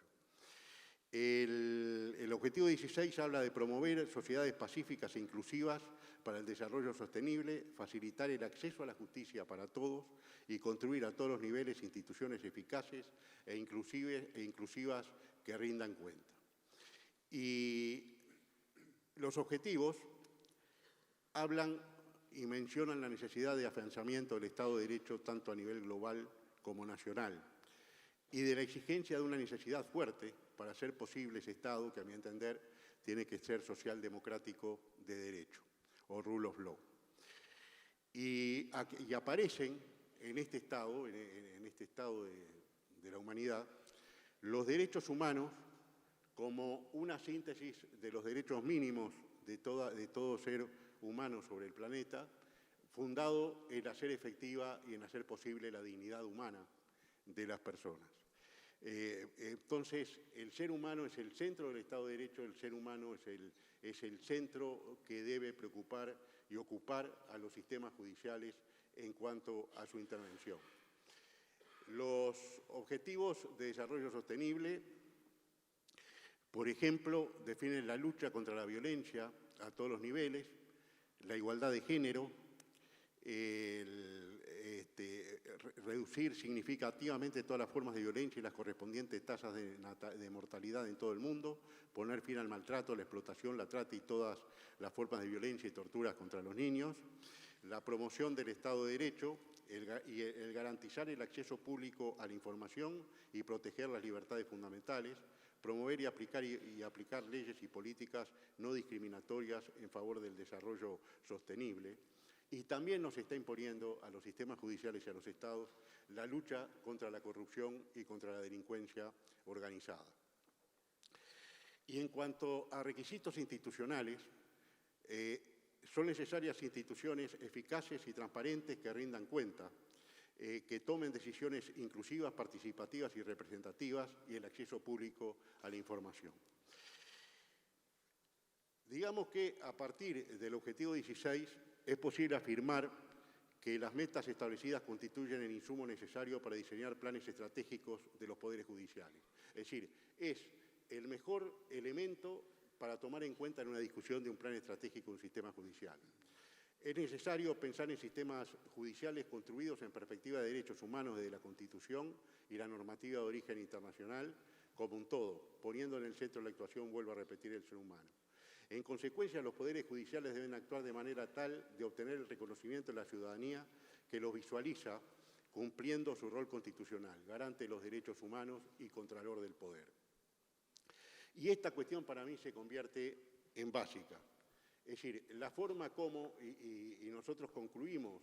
El objetivo 16 habla de promover sociedades pacíficas e inclusivas para el desarrollo sostenible, facilitar el acceso a la justicia para todos y construir a todos los niveles instituciones eficaces e inclusivas que rindan cuenta. Y los objetivos hablan y mencionan la necesidad de afianzamiento del Estado de Derecho tanto a nivel global como nacional y de la exigencia de una necesidad fuerte para hacer posible ese Estado que, a mi entender, tiene que ser socialdemocrático de derecho, o rule of law. Y aparecen en este Estado, de la humanidad, los derechos humanos como una síntesis de los derechos mínimos de todo ser humano sobre el planeta, fundado en hacer efectiva y en hacer posible la dignidad humana de las personas. Entonces, el ser humano es el centro del Estado de Derecho, el ser humano es el centro que debe preocupar y ocupar a los sistemas judiciales en cuanto a su intervención. Los objetivos de desarrollo sostenible, por ejemplo, definen la lucha contra la violencia a todos los niveles, la igualdad de género, reducir significativamente todas las formas de violencia y las correspondientes tasas de mortalidad en todo el mundo, poner fin al maltrato, la explotación, la trata y todas las formas de violencia y torturas contra los niños, la promoción del Estado de Derecho, el garantizar el acceso público a la información y proteger las libertades fundamentales, promover y aplicar leyes y políticas no discriminatorias en favor del desarrollo sostenible. Y también nos está imponiendo a los sistemas judiciales y a los estados la lucha contra la corrupción y contra la delincuencia organizada. Y en cuanto a requisitos institucionales, son necesarias instituciones eficaces y transparentes que rindan cuenta, que tomen decisiones inclusivas, participativas y representativas y el acceso público a la información. Digamos que a partir del objetivo 16 es posible afirmar que las metas establecidas constituyen el insumo necesario para diseñar planes estratégicos de los poderes judiciales. Es decir, es el mejor elemento para tomar en cuenta en una discusión de un plan estratégico de un sistema judicial. Es necesario pensar en sistemas judiciales construidos en perspectiva de derechos humanos desde la Constitución y la normativa de origen internacional como un todo, poniendo en el centro de la actuación, vuelvo a repetir, el ser humano. En consecuencia, los poderes judiciales deben actuar de manera tal de obtener el reconocimiento de la ciudadanía que los visualiza cumpliendo su rol constitucional, garante de los derechos humanos y contralor del poder. Y esta cuestión para mí se convierte en básica. Es decir, la forma como, y nosotros concluimos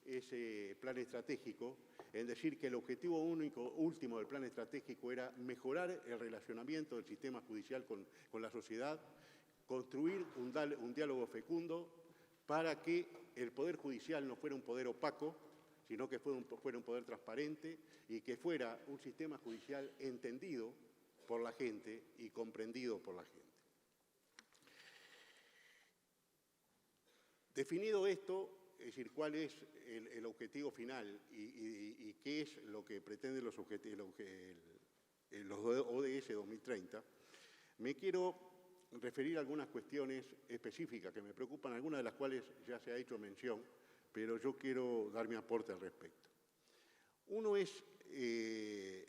ese plan estratégico, en decir que el objetivo último del plan estratégico era mejorar el relacionamiento del sistema judicial con la sociedad, construir un diálogo fecundo para que el Poder Judicial no fuera un poder opaco, sino que fuera un poder transparente y que fuera un sistema judicial entendido por la gente y comprendido por la gente. Definido esto, es decir, cuál es el objetivo final y qué es lo que pretenden los ODS 2030, me quiero referir a algunas cuestiones específicas que me preocupan, algunas de las cuales ya se ha hecho mención, pero yo quiero dar mi aporte al respecto. Uno es,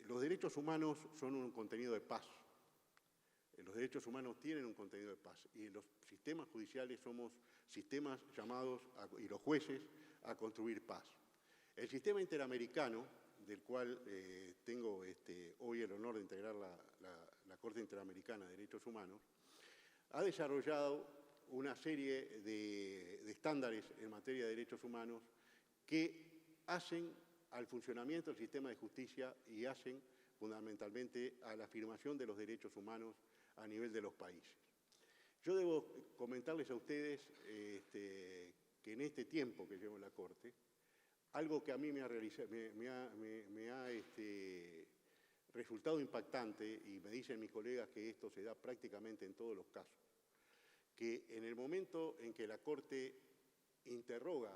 los derechos humanos son un contenido de paz. Los derechos humanos tienen un contenido de paz y los sistemas judiciales somos sistemas llamados, y los jueces, a construir paz. El sistema interamericano, del cual tengo hoy el honor de integrar la Corte Interamericana de Derechos Humanos, ha desarrollado una serie de estándares en materia de derechos humanos que hacen al funcionamiento del sistema de justicia y hacen fundamentalmente a la afirmación de los derechos humanos a nivel de los países. Yo debo comentarles a ustedes que en este tiempo que llevo en la Corte, algo que a mí me ha resultado impactante, y me dicen mis colegas que esto se da prácticamente en todos los casos, que en el momento en que la Corte interroga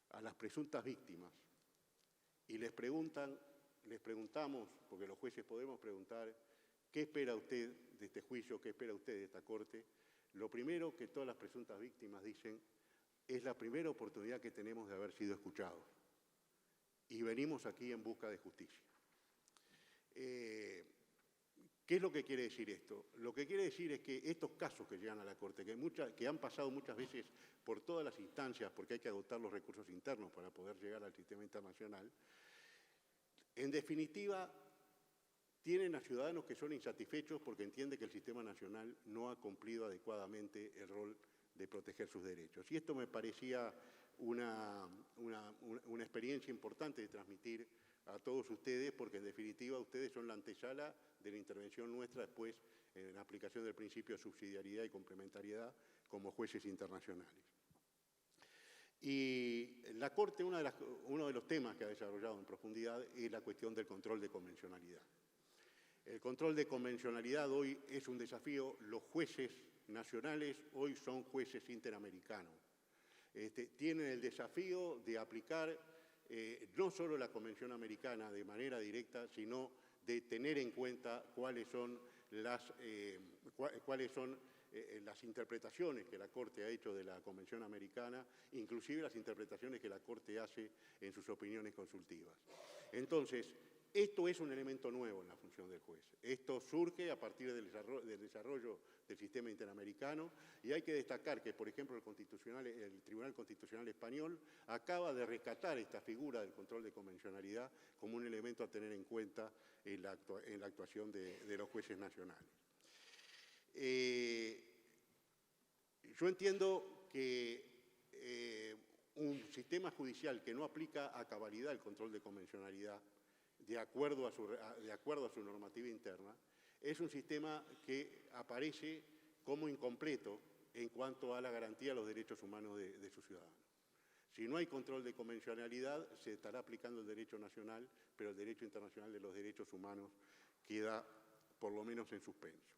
a las presuntas víctimas y les preguntamos, porque los jueces podemos preguntar, ¿qué espera usted de este juicio? ¿Qué espera usted de esta Corte? Lo primero que todas las presuntas víctimas dicen es la primera oportunidad que tenemos de haber sido escuchados. Y venimos aquí en busca de justicia. ¿Qué es lo que quiere decir esto? Lo que quiere decir es que estos casos que llegan a la Corte, que han pasado muchas veces por todas las instancias, porque hay que agotar los recursos internos para poder llegar al sistema internacional, en definitiva, tienen a ciudadanos que son insatisfechos porque entienden que el sistema nacional no ha cumplido adecuadamente el rol de proteger sus derechos. Y esto me parecía una experiencia importante de transmitir a todos ustedes, porque en definitiva ustedes son la antesala de la intervención nuestra después en la aplicación del principio de subsidiariedad y complementariedad como jueces internacionales. Y la Corte, uno de los temas que ha desarrollado en profundidad es la cuestión del control de convencionalidad. El control de convencionalidad hoy es un desafío. Los jueces nacionales hoy son jueces interamericanos. Tienen el desafío de aplicar no solo la Convención Americana de manera directa, sino de tener en cuenta cuáles son las interpretaciones que la Corte ha hecho de la Convención Americana, inclusive las interpretaciones que la Corte hace en sus opiniones consultivas. Entonces, esto es un elemento nuevo en la función del juez. Esto surge a partir del desarrollo del sistema interamericano y hay que destacar que, por ejemplo, el Tribunal Constitucional Español acaba de rescatar esta figura del control de convencionalidad como un elemento a tener en cuenta en la actuación de los jueces nacionales. Yo entiendo que un sistema judicial que no aplica a cabalidad el control de convencionalidad de acuerdo a su normativa interna, es un sistema que aparece como incompleto en cuanto a la garantía de los derechos humanos de sus ciudadanos. Si no hay control de convencionalidad, se estará aplicando el derecho nacional, pero el derecho internacional de los derechos humanos queda por lo menos en suspenso.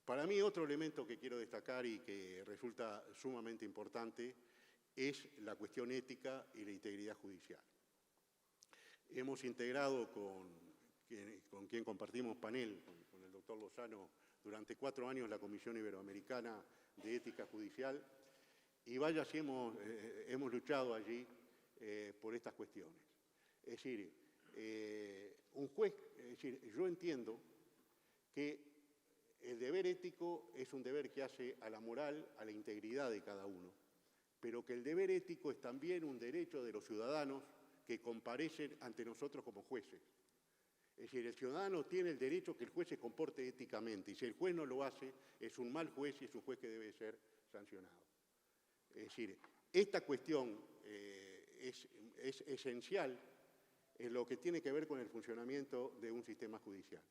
Para mí, otro elemento que quiero destacar y que resulta sumamente importante es la cuestión ética y la integridad judicial. Hemos integrado con quien compartimos panel, con el doctor Lozano, durante 4 años la Comisión Iberoamericana de Ética Judicial, y vaya si hemos luchado allí por estas cuestiones. Es decir, yo entiendo que el deber ético es un deber que hace a la moral, a la integridad de cada uno, pero que el deber ético es también un derecho de los ciudadanos que comparecen ante nosotros como jueces. Es decir, el ciudadano tiene el derecho que el juez se comporte éticamente, y si el juez no lo hace, es un mal juez y es un juez que debe ser sancionado. Es decir, esta cuestión es esencial en lo que tiene que ver con el funcionamiento de un sistema judicial.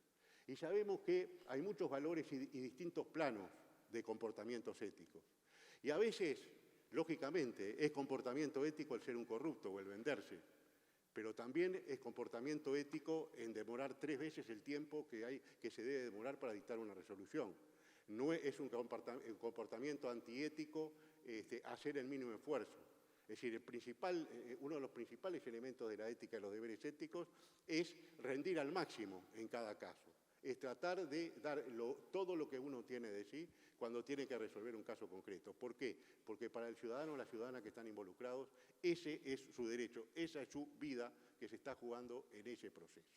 Y sabemos que hay muchos valores y distintos planos de comportamientos éticos. Y a veces, lógicamente, es comportamiento ético el ser un corrupto o el venderse, pero también es comportamiento ético en demorar 3 veces el tiempo que se debe demorar para dictar una resolución. No es un comportamiento antiético hacer el mínimo esfuerzo. Es decir, uno de los principales elementos de la ética y los deberes éticos es rendir al máximo en cada caso. Es tratar de dar todo lo que uno tiene de sí cuando tiene que resolver un caso concreto. ¿Por qué? Porque para el ciudadano o la ciudadana que están involucrados, ese es su derecho, esa es su vida que se está jugando en ese proceso.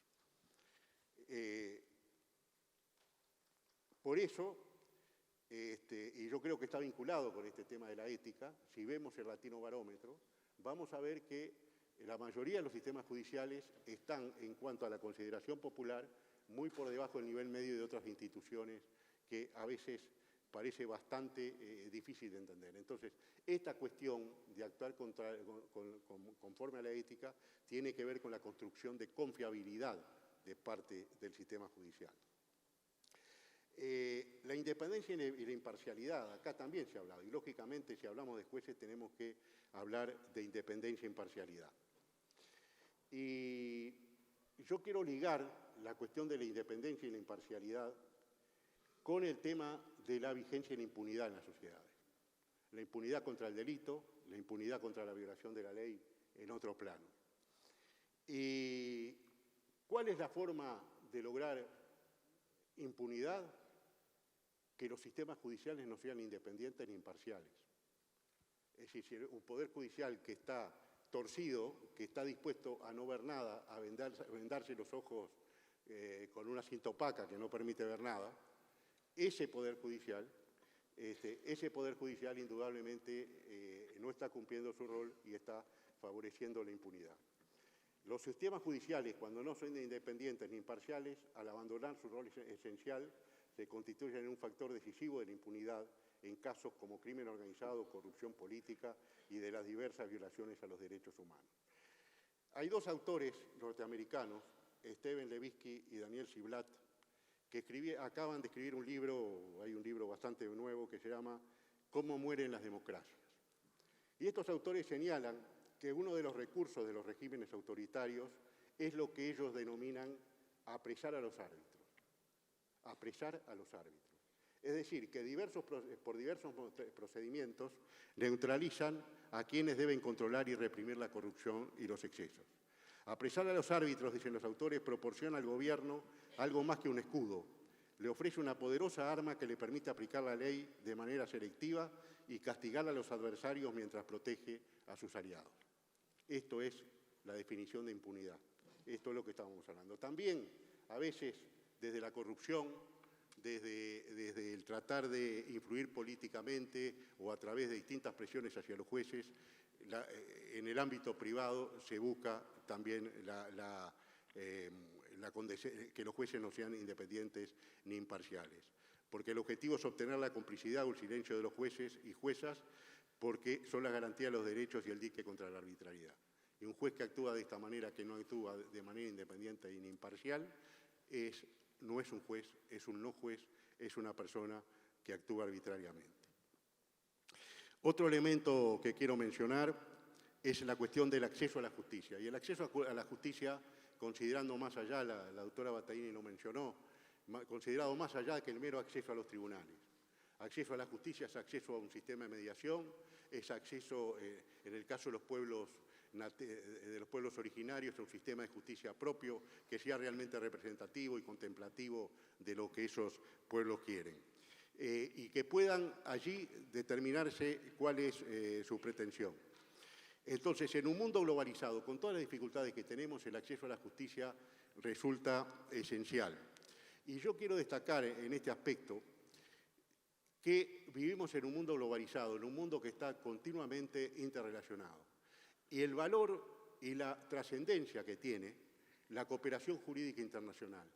Por eso, y yo creo que está vinculado con este tema de la ética, si vemos el Latino Barómetro, vamos a ver que la mayoría de los sistemas judiciales están, en cuanto a la consideración popular, muy por debajo del nivel medio de otras instituciones que a veces parece bastante difícil de entender. Entonces, esta cuestión de actuar conforme a la ética tiene que ver con la construcción de confiabilidad de parte del sistema judicial. La independencia y la imparcialidad, acá también se ha hablado, y lógicamente si hablamos de jueces tenemos que hablar de independencia e imparcialidad. Y yo quiero ligar la cuestión de la independencia y la imparcialidad con el tema de la vigencia y la impunidad en las sociedades. La impunidad contra el delito, la impunidad contra la violación de la ley en otro plano. ¿Y cuál es la forma de lograr impunidad? Que los sistemas judiciales no sean independientes ni imparciales. Es decir, un poder judicial que está torcido, que está dispuesto a no ver nada, a vendarse los ojos con una cinta opaca que no permite ver nada, ese poder judicial indudablemente no está cumpliendo su rol y está favoreciendo la impunidad. Los sistemas judiciales, cuando no son independientes ni imparciales, al abandonar su rol esencial, se constituyen en un factor decisivo de la impunidad en casos como crimen organizado, corrupción política y de las diversas violaciones a los derechos humanos. Hay 2 autores norteamericanos, Steven Levitsky y Daniel Ziblatt, que acaban de escribir un libro, hay un libro bastante nuevo que se llama ¿Cómo mueren las democracias? Y estos autores señalan que uno de los recursos de los regímenes autoritarios es lo que ellos denominan apresar a los árbitros. Apresar a los árbitros. Es decir, que por diversos procedimientos neutralizan a quienes deben controlar y reprimir la corrupción y los excesos. Apresar a los árbitros, dicen los autores, proporciona al gobierno algo más que un escudo. Le ofrece una poderosa arma que le permite aplicar la ley de manera selectiva y castigar a los adversarios mientras protege a sus aliados. Esto es la definición de impunidad. Esto es lo que estábamos hablando. También, a veces, desde la corrupción, desde el tratar de influir políticamente o a través de distintas presiones hacia los jueces, en el ámbito privado se busca también que los jueces no sean independientes ni imparciales. Porque el objetivo es obtener la complicidad o el silencio de los jueces y juezas porque son la garantía de los derechos y el dique contra la arbitrariedad. Y un juez que actúa de esta manera, que no actúa de manera independiente e imparcial, no es un juez, es un no juez, es una persona que actúa arbitrariamente. Otro elemento que quiero mencionar es la cuestión del acceso a la justicia. Y el acceso a la justicia, considerando más allá, la doctora Battaglini lo mencionó, considerado más allá que el mero acceso a los tribunales. Acceso a la justicia es acceso a un sistema de mediación, es acceso, en el caso de los pueblos originarios, a un sistema de justicia propio que sea realmente representativo y contemplativo de lo que esos pueblos quieren. Y que puedan allí determinarse cuál es su pretensión. Entonces, en un mundo globalizado, con todas las dificultades que tenemos, el acceso a la justicia resulta esencial. Y yo quiero destacar en este aspecto que vivimos en un mundo globalizado, en un mundo que está continuamente interrelacionado. Y el valor y la trascendencia que tiene la cooperación jurídica internacional.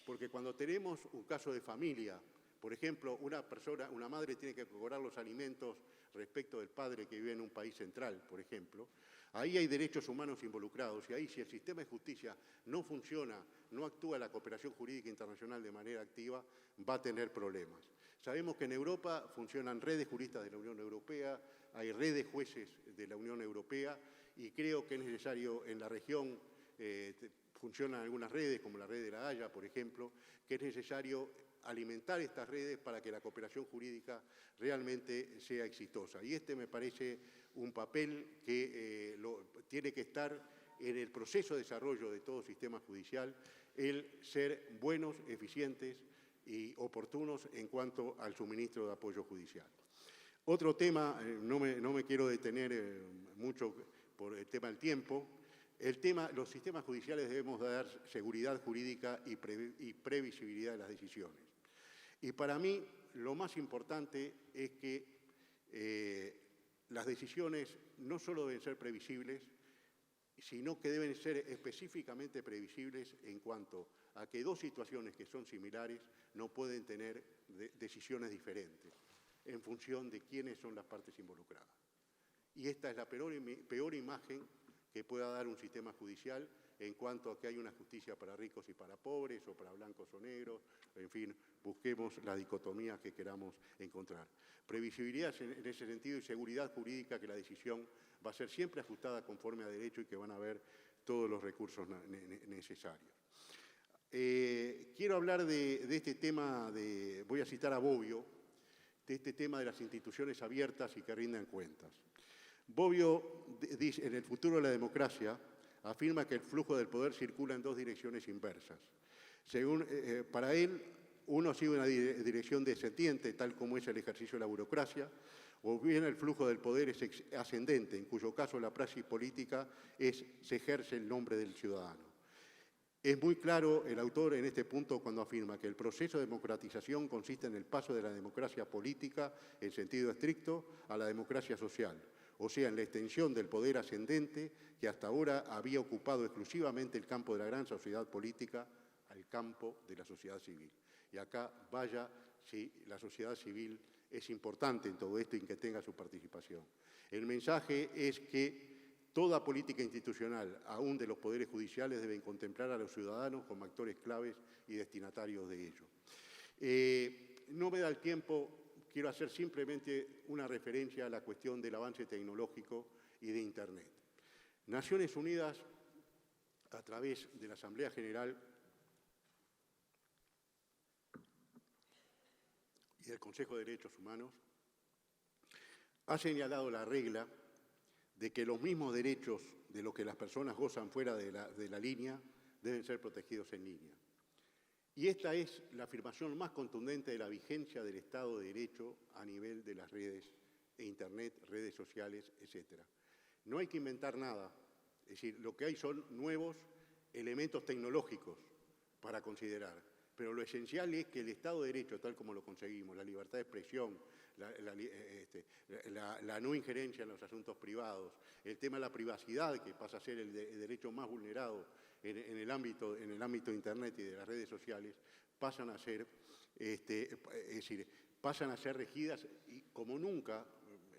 Porque cuando tenemos un caso de familia, por ejemplo, una madre tiene que cobrar los alimentos respecto del padre que vive en un país central, por ejemplo, ahí hay derechos humanos involucrados y ahí si el sistema de justicia no funciona, no actúa la cooperación jurídica internacional de manera activa, va a tener problemas. Sabemos que en Europa funcionan redes juristas de la Unión Europea, hay redes de jueces de la Unión Europea y creo que es necesario en la región, funcionan algunas redes como la red de la Haya, por ejemplo, que es necesario alimentar estas redes para que la cooperación jurídica realmente sea exitosa. Y este me parece un papel que tiene que estar en el proceso de desarrollo de todo sistema judicial, el ser buenos, eficientes y oportunos en cuanto al suministro de apoyo judicial. Otro tema, no me quiero detener mucho por el tema del tiempo, los sistemas judiciales debemos dar seguridad jurídica y previsibilidad de las decisiones. Y para mí lo más importante es que las decisiones no solo deben ser previsibles, sino que deben ser específicamente previsibles en cuanto a que dos situaciones que son similares no pueden tener decisiones diferentes en función de quiénes son las partes involucradas. Y esta es la peor imagen que pueda dar un sistema judicial en cuanto a que hay una justicia para ricos y para pobres, o para blancos o negros, en fin, busquemos la dicotomía que queramos encontrar. Previsibilidad en ese sentido y seguridad jurídica, que la decisión va a ser siempre ajustada conforme a derecho y que van a haber todos los recursos necesarios. Quiero hablar de este tema, voy a citar a Bobbio, de este tema de las instituciones abiertas y que rindan cuentas. Bobbio dice, en El futuro de la democracia, afirma que el flujo del poder circula en dos direcciones inversas. Para él, uno sigue una dirección descendiente, tal como es el ejercicio de la burocracia, o bien el flujo del poder es ascendente, en cuyo caso la praxis política se ejerce en nombre del ciudadano. Es muy claro el autor en este punto cuando afirma que el proceso de democratización consiste en el paso de la democracia política, en sentido estricto, a la democracia social, o sea, en la extensión del poder ascendente que hasta ahora había ocupado exclusivamente el campo de la gran sociedad política al campo de la sociedad civil. Y acá vaya si la sociedad civil es importante en todo esto y que tenga su participación. El mensaje es que toda política institucional, aún de los poderes judiciales, deben contemplar a los ciudadanos como actores claves y destinatarios de ello. No me da el tiempo, quiero hacer simplemente una referencia a la cuestión del avance tecnológico y de Internet. Naciones Unidas, a través de la Asamblea General y del Consejo de Derechos Humanos, ha señalado la regla de que los mismos derechos de los que las personas gozan fuera de la línea deben ser protegidos en línea. Y esta es la afirmación más contundente de la vigencia del Estado de Derecho a nivel de las redes de Internet, redes sociales, etc. No hay que inventar nada, es decir, lo que hay son nuevos elementos tecnológicos para considerar, pero lo esencial es que el Estado de Derecho, tal como lo conseguimos, la libertad de expresión, la no injerencia en los asuntos privados, el tema de la privacidad, que pasa a ser el derecho más vulnerado en el ámbito de Internet y de las redes sociales, pasan a ser regidas y como nunca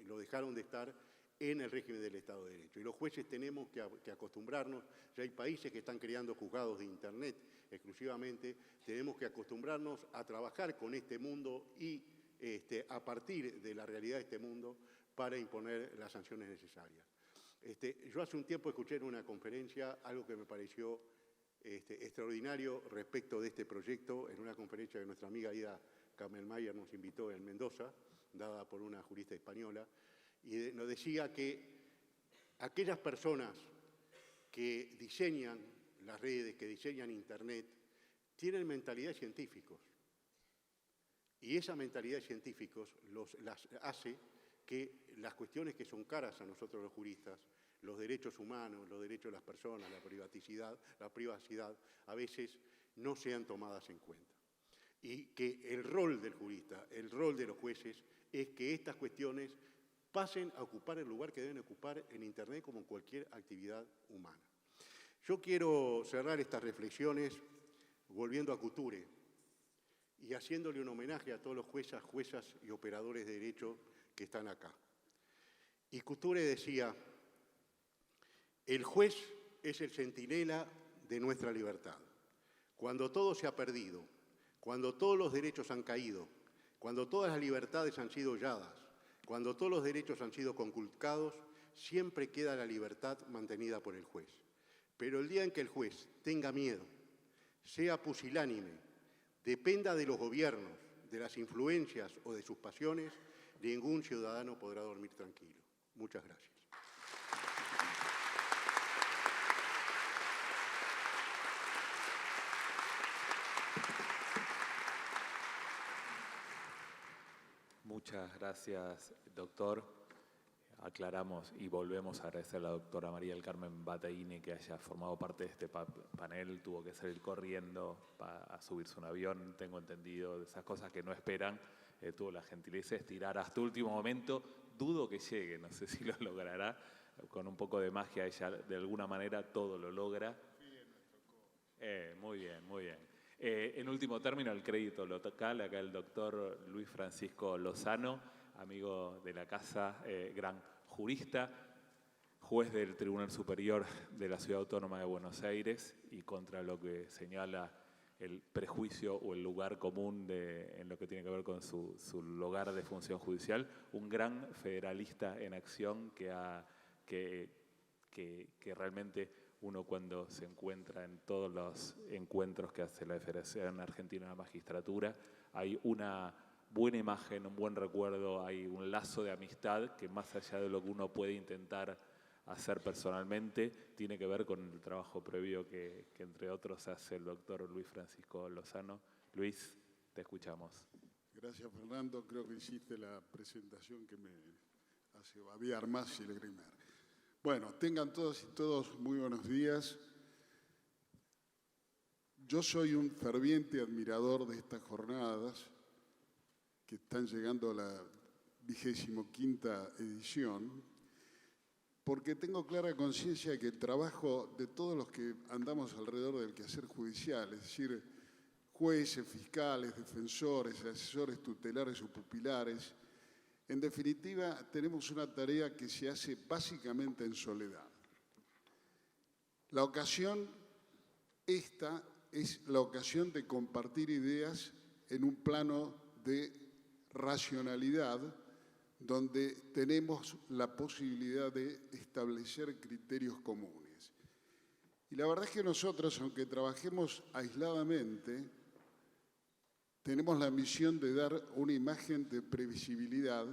lo dejaron de estar en el régimen del Estado de Derecho. Y los jueces tenemos que acostumbrarnos, ya hay países que están creando juzgados de Internet exclusivamente, tenemos que acostumbrarnos a trabajar con este mundo y a partir de la realidad de este mundo para imponer las sanciones necesarias. Yo hace un tiempo escuché en una conferencia algo que me pareció extraordinario respecto de este proyecto, en una conferencia que nuestra amiga Ida Kamelmayer nos invitó en Mendoza, dada por una jurista española, y nos decía que aquellas personas que diseñan las redes, que diseñan Internet, tienen mentalidad de científicos. Y esa mentalidad de científicos las hace que las cuestiones que son caras a nosotros los juristas, los derechos humanos, los derechos de las personas, la privacidad, a veces no sean tomadas en cuenta. Y que el rol del jurista, el rol de los jueces, es que estas cuestiones pasen a ocupar el lugar que deben ocupar en Internet como en cualquier actividad humana. Yo quiero cerrar estas reflexiones volviendo a Couture y haciéndole un homenaje a todos los juezas y operadores de derecho que están acá. Y Couture decía: el juez es el centinela de nuestra libertad. Cuando todo se ha perdido, cuando todos los derechos han caído, cuando todas las libertades han sido holladas, cuando todos los derechos han sido conculcados, siempre queda la libertad mantenida por el juez. Pero el día en que el juez tenga miedo, sea pusilánime, dependa de los gobiernos, de las influencias o de sus pasiones, ningún ciudadano podrá dormir tranquilo. Muchas gracias. Muchas gracias, doctor. Aclaramos y volvemos a agradecer a la doctora María del Carmen Bataini que haya formado parte de este panel. Tuvo que salir corriendo a subirse a un avión, tengo entendido, de esas cosas que no esperan. Tuvo la gentileza de estirar hasta último momento. Dudo que llegue, no sé si lo logrará. Con un poco de magia ella de alguna manera todo lo logra. Muy bien, muy bien. En último término, el crédito local, acá el doctor Luis Francisco Lozano, amigo de la casa, gran jurista, juez del Tribunal Superior de la Ciudad Autónoma de Buenos Aires, y contra lo que señala el prejuicio o el lugar común en lo que tiene que ver con su lugar de función judicial, un gran federalista en acción que realmente uno cuando se encuentra en todos los encuentros que hace la Federación Argentina de la Magistratura, hay una buena imagen, un buen recuerdo, hay un lazo de amistad que más allá de lo que uno puede intentar hacer personalmente, tiene que ver con el trabajo previo que entre otros hace el doctor Luis Francisco Lozano. Luis, te escuchamos. Gracias, Fernando. Creo que hiciste la presentación que me hace babear más y lagrimear. Bueno, tengan todas y todos muy buenos días. Yo soy un ferviente admirador de estas jornadas que están llegando a la 25ª edición, porque tengo clara conciencia de que el trabajo de todos los que andamos alrededor del quehacer judicial, es decir, jueces, fiscales, defensores, asesores tutelares o pupilares, en definitiva, tenemos una tarea que se hace básicamente en soledad. La ocasión, esta es la ocasión de compartir ideas en un plano de racionalidad, donde tenemos la posibilidad de establecer criterios comunes. Y la verdad es que nosotros, aunque trabajemos aisladamente, tenemos la misión de dar una imagen de previsibilidad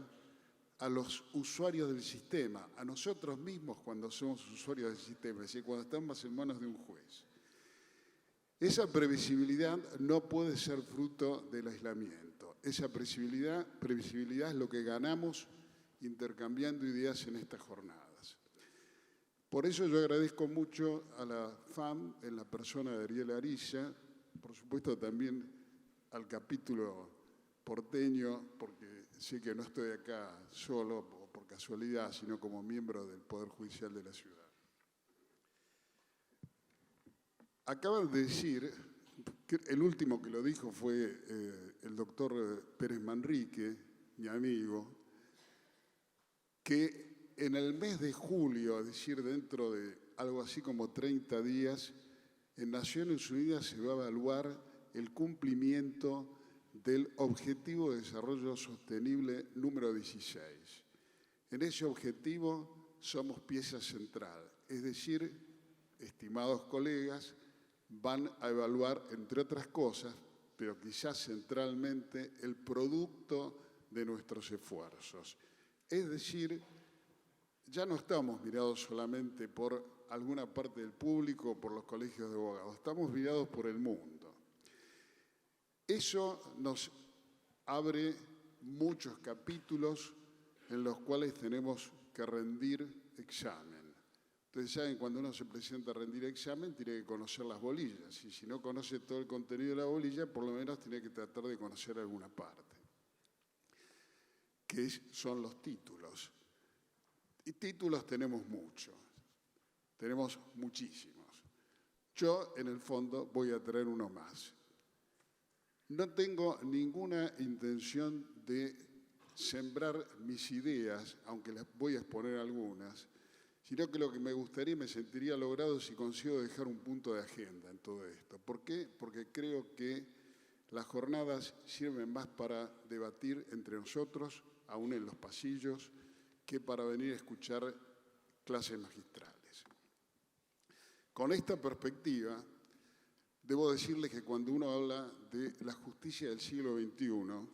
a los usuarios del sistema, a nosotros mismos cuando somos usuarios del sistema, es decir, cuando estamos en manos de un juez. Esa previsibilidad no puede ser fruto del aislamiento. Esa previsibilidad es lo que ganamos intercambiando ideas en estas jornadas. Por eso yo agradezco mucho a la FAM, en la persona de Ariel Ariza, por supuesto también al capítulo porteño, porque sé que no estoy acá solo por casualidad, sino como miembro del Poder Judicial de la ciudad. Acaban de decir, el último que lo dijo fue el doctor Pérez Manrique, mi amigo, que en el mes de julio, es decir, dentro de algo así como 30 días, en Naciones Unidas se va a evaluar el cumplimiento del Objetivo de Desarrollo Sostenible número 16. En ese objetivo somos pieza central, es decir, estimados colegas, van a evaluar, entre otras cosas, pero quizás centralmente, el producto de nuestros esfuerzos. Es decir, ya no estamos mirados solamente por alguna parte del público o por los colegios de abogados, estamos mirados por el mundo. Eso nos abre muchos capítulos en los cuales tenemos que rendir examen. Ustedes saben, cuando uno se presenta a rendir examen, tiene que conocer las bolillas. Y si no conoce todo el contenido de la bolilla, por lo menos tiene que tratar de conocer alguna parte, que son los títulos. Y títulos tenemos muchos, tenemos muchísimos. Yo, en el fondo, voy a traer uno más. No tengo ninguna intención de sembrar mis ideas, aunque les voy a exponer algunas, sino que lo que me gustaría y me sentiría logrado si consigo dejar un punto de agenda en todo esto. ¿Por qué? Porque creo que las jornadas sirven más para debatir entre nosotros, aún en los pasillos, que para venir a escuchar clases magistrales. Con esta perspectiva, debo decirles que cuando uno habla de la justicia del siglo XXI,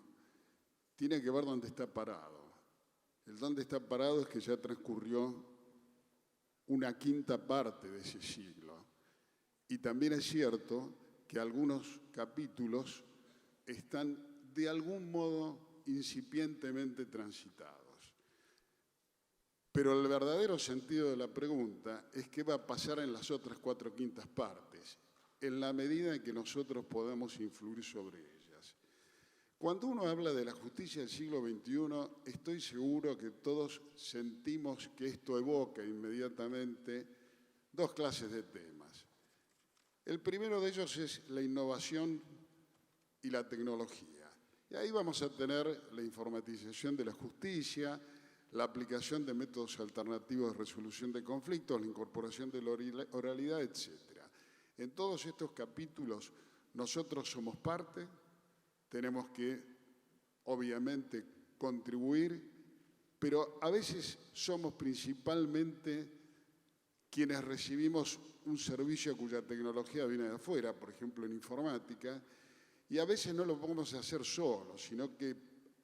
tiene que ver dónde está parado. El dónde está parado es que ya transcurrió una quinta parte de ese siglo. Y también es cierto que algunos capítulos están de algún modo incipientemente transitados. Pero el verdadero sentido de la pregunta es qué va a pasar en las otras 4/5 partes, en la medida en que nosotros podamos influir sobre ellas. Cuando uno habla de la justicia del siglo XXI, estoy seguro que todos sentimos que esto evoca inmediatamente dos clases de temas. El primero de ellos es la innovación y la tecnología. Y ahí vamos a tener la informatización de la justicia, la aplicación de métodos alternativos de resolución de conflictos, la incorporación de la oralidad, etc. En todos estos capítulos nosotros somos parte, tenemos que, obviamente, contribuir, pero a veces somos principalmente quienes recibimos un servicio cuya tecnología viene de afuera, por ejemplo en informática, y a veces no lo podemos hacer solos, sino que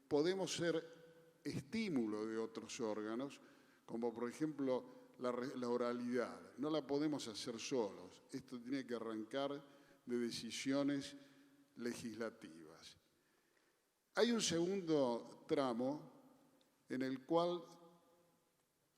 podemos ser estímulo de otros órganos, como por ejemplo la oralidad. No la podemos hacer solos. Esto tiene que arrancar de decisiones legislativas. Hay un segundo tramo en el cual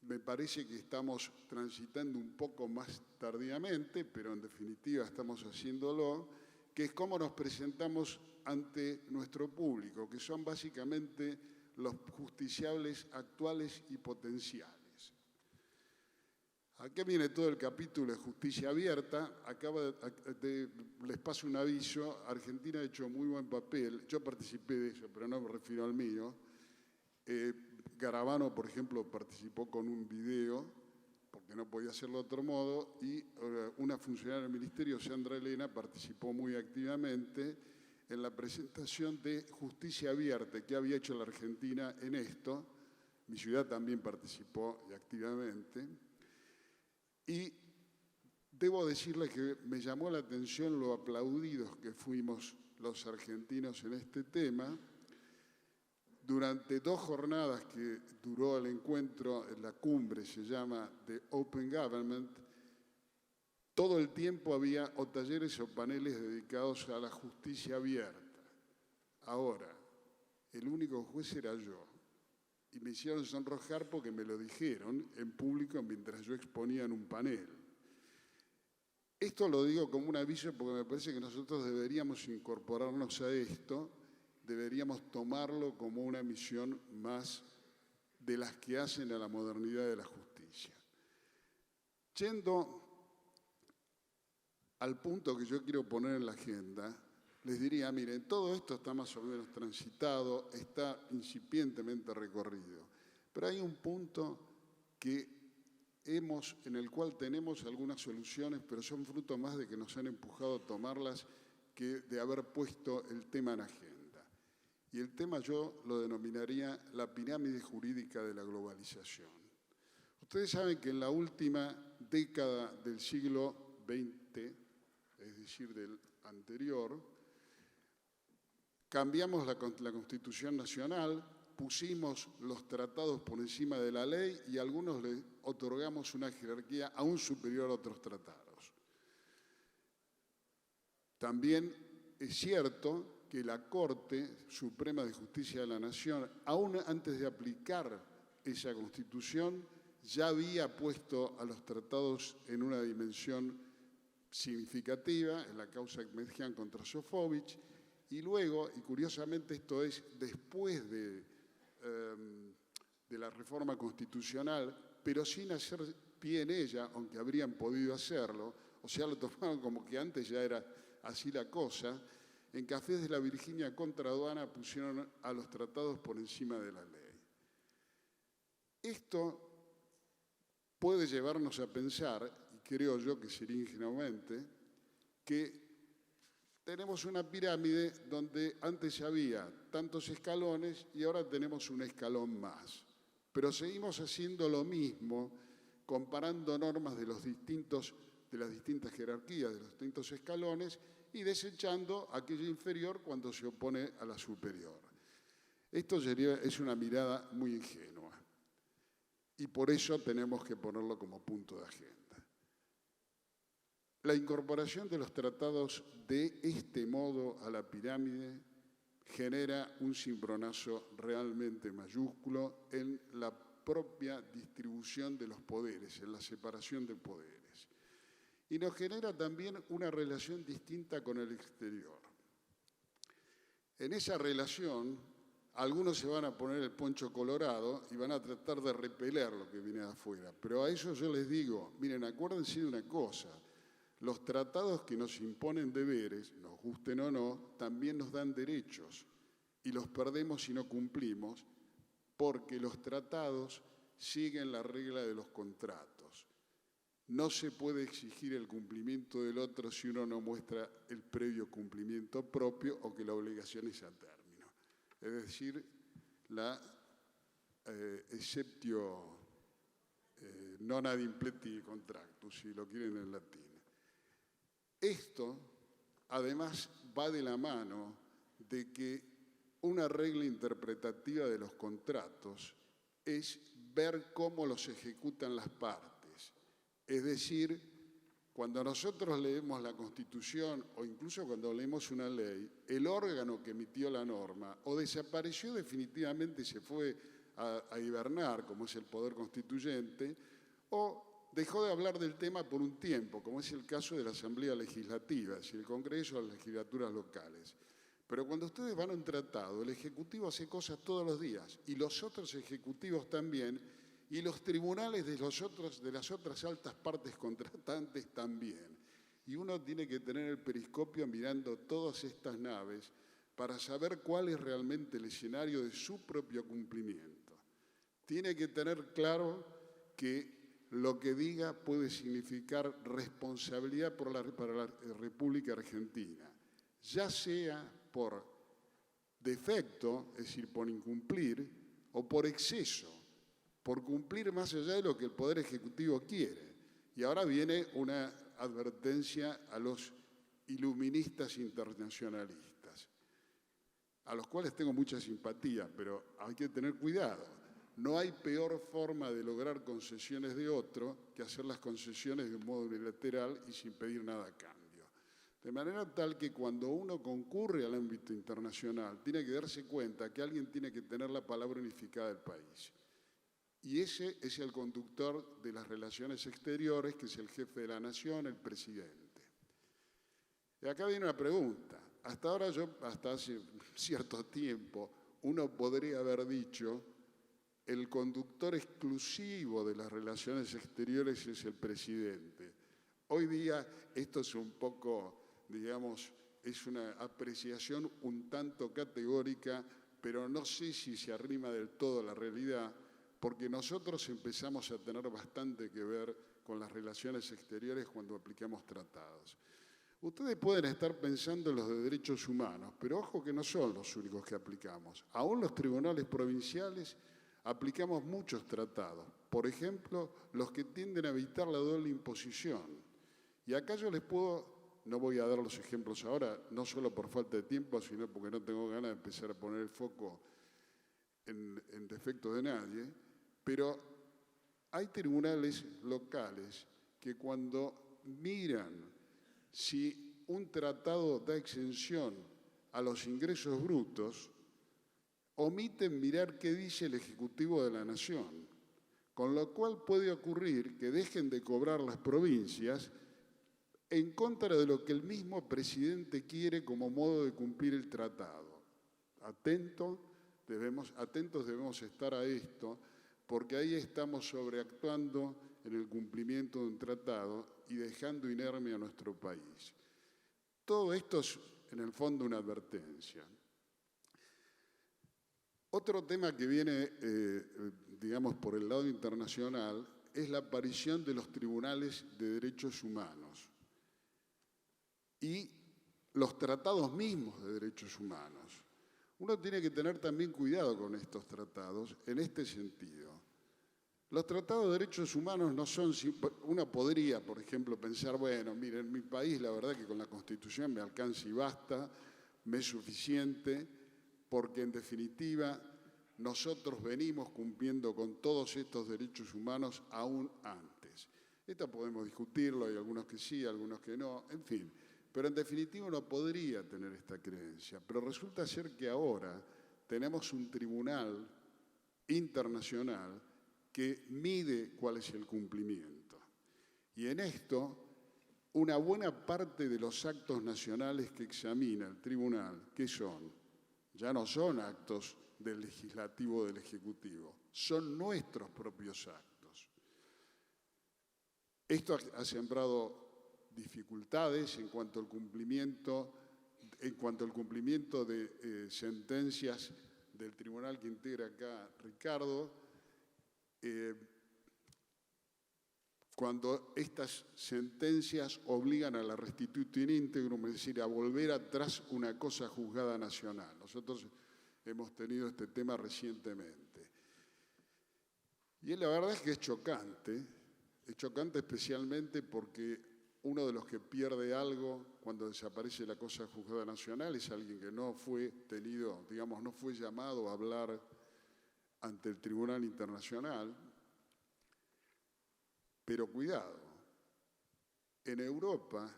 me parece que estamos transitando un poco más tardíamente, pero en definitiva estamos haciéndolo, que es cómo nos presentamos ante nuestro público, que son básicamente los justiciables actuales y potenciales. Aquí viene todo el capítulo de justicia abierta. Les paso un aviso. Argentina ha hecho muy buen papel. Yo participé de eso, pero no me refiero al mío. Garabano, por ejemplo, participó con un video, porque no podía hacerlo de otro modo, y una funcionaria del Ministerio, Sandra Elena, participó muy activamente en la presentación de Justicia Abierta que había hecho la Argentina en esto. Mi ciudad también participó activamente. Y debo decirles que me llamó la atención lo aplaudidos que fuimos los argentinos en este tema. Durante 2 jornadas que duró el encuentro, en la cumbre se llama de Open Government, todo el tiempo había o talleres o paneles dedicados a la justicia abierta. Ahora, el único juez era yo. Y me hicieron sonrojar porque me lo dijeron en público mientras yo exponía en un panel. Esto lo digo como un aviso porque me parece que nosotros deberíamos incorporarnos a esto, deberíamos tomarlo como una misión más de las que hacen a la modernidad de la justicia. Yendo al punto que yo quiero poner en la agenda, les diría, miren, todo esto está más o menos transitado, está incipientemente recorrido, pero hay un punto en el cual tenemos algunas soluciones, pero son fruto más de que nos han empujado a tomarlas que de haber puesto el tema en agenda. Y el tema yo lo denominaría la pirámide jurídica de la globalización. Ustedes saben que en la última década del siglo XX, es decir, del anterior, cambiamos la Constitución Nacional, pusimos los tratados por encima de la ley y a algunos le otorgamos una jerarquía aún superior a otros tratados. También es cierto que la Corte Suprema de Justicia de la Nación, aún antes de aplicar esa Constitución, ya había puesto a los tratados en una dimensión significativa, en la causa Ahmedjian contra Sofovich, y luego, y curiosamente esto es después de la reforma constitucional pero sin hacer pie en ella, aunque habrían podido hacerlo, o sea, lo tomaron como que antes ya era así la cosa. En Cafés de la Virginia contra Aduana pusieron a los tratados por encima de la ley. Esto puede llevarnos a pensar, y creo yo que sería ingenuamente, que tenemos una pirámide donde antes había tantos escalones y ahora tenemos un escalón más. Pero seguimos haciendo lo mismo, comparando normas de las distintas jerarquías, de los distintos escalones, y desechando aquella inferior cuando se opone a la superior. Esto es una mirada muy ingenua y por eso tenemos que ponerlo como punto de agenda. La incorporación de los tratados de este modo a la pirámide genera un cimbronazo realmente mayúsculo en la propia distribución de los poderes, en la separación de poderes. Y nos genera también una relación distinta con el exterior. En esa relación, algunos se van a poner el poncho colorado y van a tratar de repeler lo que viene de afuera. Pero a eso yo les digo, miren, acuérdense de una cosa, los tratados que nos imponen deberes, nos gusten o no, también nos dan derechos y los perdemos si no cumplimos, porque los tratados siguen la regla de los contratos. No se puede exigir el cumplimiento del otro si uno no muestra el previo cumplimiento propio o que la obligación es a término. Es decir, la exceptio non ad impleti contractus, si lo quieren en latín. Esto, además, va de la mano de que una regla interpretativa de los contratos es ver cómo los ejecutan las partes. Es decir, cuando nosotros leemos la Constitución o incluso cuando leemos una ley, el órgano que emitió la norma o desapareció definitivamente y se fue a hibernar, como es el Poder Constituyente, o dejó de hablar del tema por un tiempo, como es el caso de la Asamblea Legislativa, es decir, el Congreso o las legislaturas locales. Pero cuando ustedes van a un tratado, el Ejecutivo hace cosas todos los días y los otros ejecutivos también, y los tribunales de las otras altas partes contratantes también. Y uno tiene que tener el periscopio mirando todas estas naves para saber cuál es realmente el escenario de su propio cumplimiento. Tiene que tener claro que lo que diga puede significar responsabilidad para la República Argentina, ya sea por defecto, es decir, por incumplir, o por exceso, por cumplir más allá de lo que el Poder Ejecutivo quiere. Y ahora viene una advertencia a los iluministas internacionalistas, a los cuales tengo mucha simpatía, pero hay que tener cuidado. No hay peor forma de lograr concesiones de otro que hacer las concesiones de un modo unilateral y sin pedir nada a cambio. De manera tal que cuando uno concurre al ámbito internacional, tiene que darse cuenta que alguien tiene que tener la palabra unificada del país. Y ese es el conductor de las relaciones exteriores, que es el jefe de la nación, el presidente. Y acá viene una pregunta. Hasta ahora hasta hace cierto tiempo, uno podría haber dicho, el conductor exclusivo de las relaciones exteriores es el presidente. Hoy día esto es un poco, digamos, es una apreciación un tanto categórica, pero no sé si se arrima del todo a la realidad, porque nosotros empezamos a tener bastante que ver con las relaciones exteriores cuando aplicamos tratados. Ustedes pueden estar pensando en los de derechos humanos, pero ojo que no son los únicos que aplicamos. Aún los tribunales provinciales aplicamos muchos tratados, por ejemplo, los que tienden a evitar la doble imposición. Y acá yo les puedo, no voy a dar los ejemplos ahora, no solo por falta de tiempo, sino porque no tengo ganas de empezar a poner el foco en defecto de nadie, pero hay tribunales locales que cuando miran si un tratado da exención a los ingresos brutos, omiten mirar qué dice el Ejecutivo de la Nación, con lo cual puede ocurrir que dejen de cobrar las provincias en contra de lo que el mismo presidente quiere como modo de cumplir el tratado. Atentos debemos estar a esto, porque ahí estamos sobreactuando en el cumplimiento de un tratado y dejando inerme a nuestro país. Todo esto es, en el fondo, una advertencia. Otro tema que viene, digamos, por el lado internacional es la aparición de los tribunales de derechos humanos y los tratados mismos de derechos humanos. Uno tiene que tener también cuidado con estos tratados en este sentido. Los tratados de derechos humanos no son... Uno podría, por ejemplo, pensar, bueno, miren, en mi país la verdad que con la Constitución me alcanza y basta, me es suficiente, porque en definitiva nosotros venimos cumpliendo con todos estos derechos humanos aún antes. Esto podemos discutirlo, hay algunos que sí, algunos que no, en fin. Pero en definitiva uno podría tener esta creencia. Pero resulta ser que ahora tenemos un tribunal internacional que mide cuál es el cumplimiento. Y en esto, una buena parte de los actos nacionales que examina el tribunal, ¿qué son? Ya no son actos del legislativo o del ejecutivo, son nuestros propios actos. Esto ha sembrado dificultades en cuanto al cumplimiento de sentencias del tribunal que integra acá Ricardo, cuando estas sentencias obligan a la restitución íntegro, es decir, a volver atrás una cosa juzgada nacional. Nosotros hemos tenido este tema recientemente. Y la verdad es que es chocante especialmente porque uno de los que pierde algo cuando desaparece la cosa juzgada nacional es alguien que no fue tenido, digamos, no fue llamado a hablar ante el Tribunal Internacional. Pero cuidado, en Europa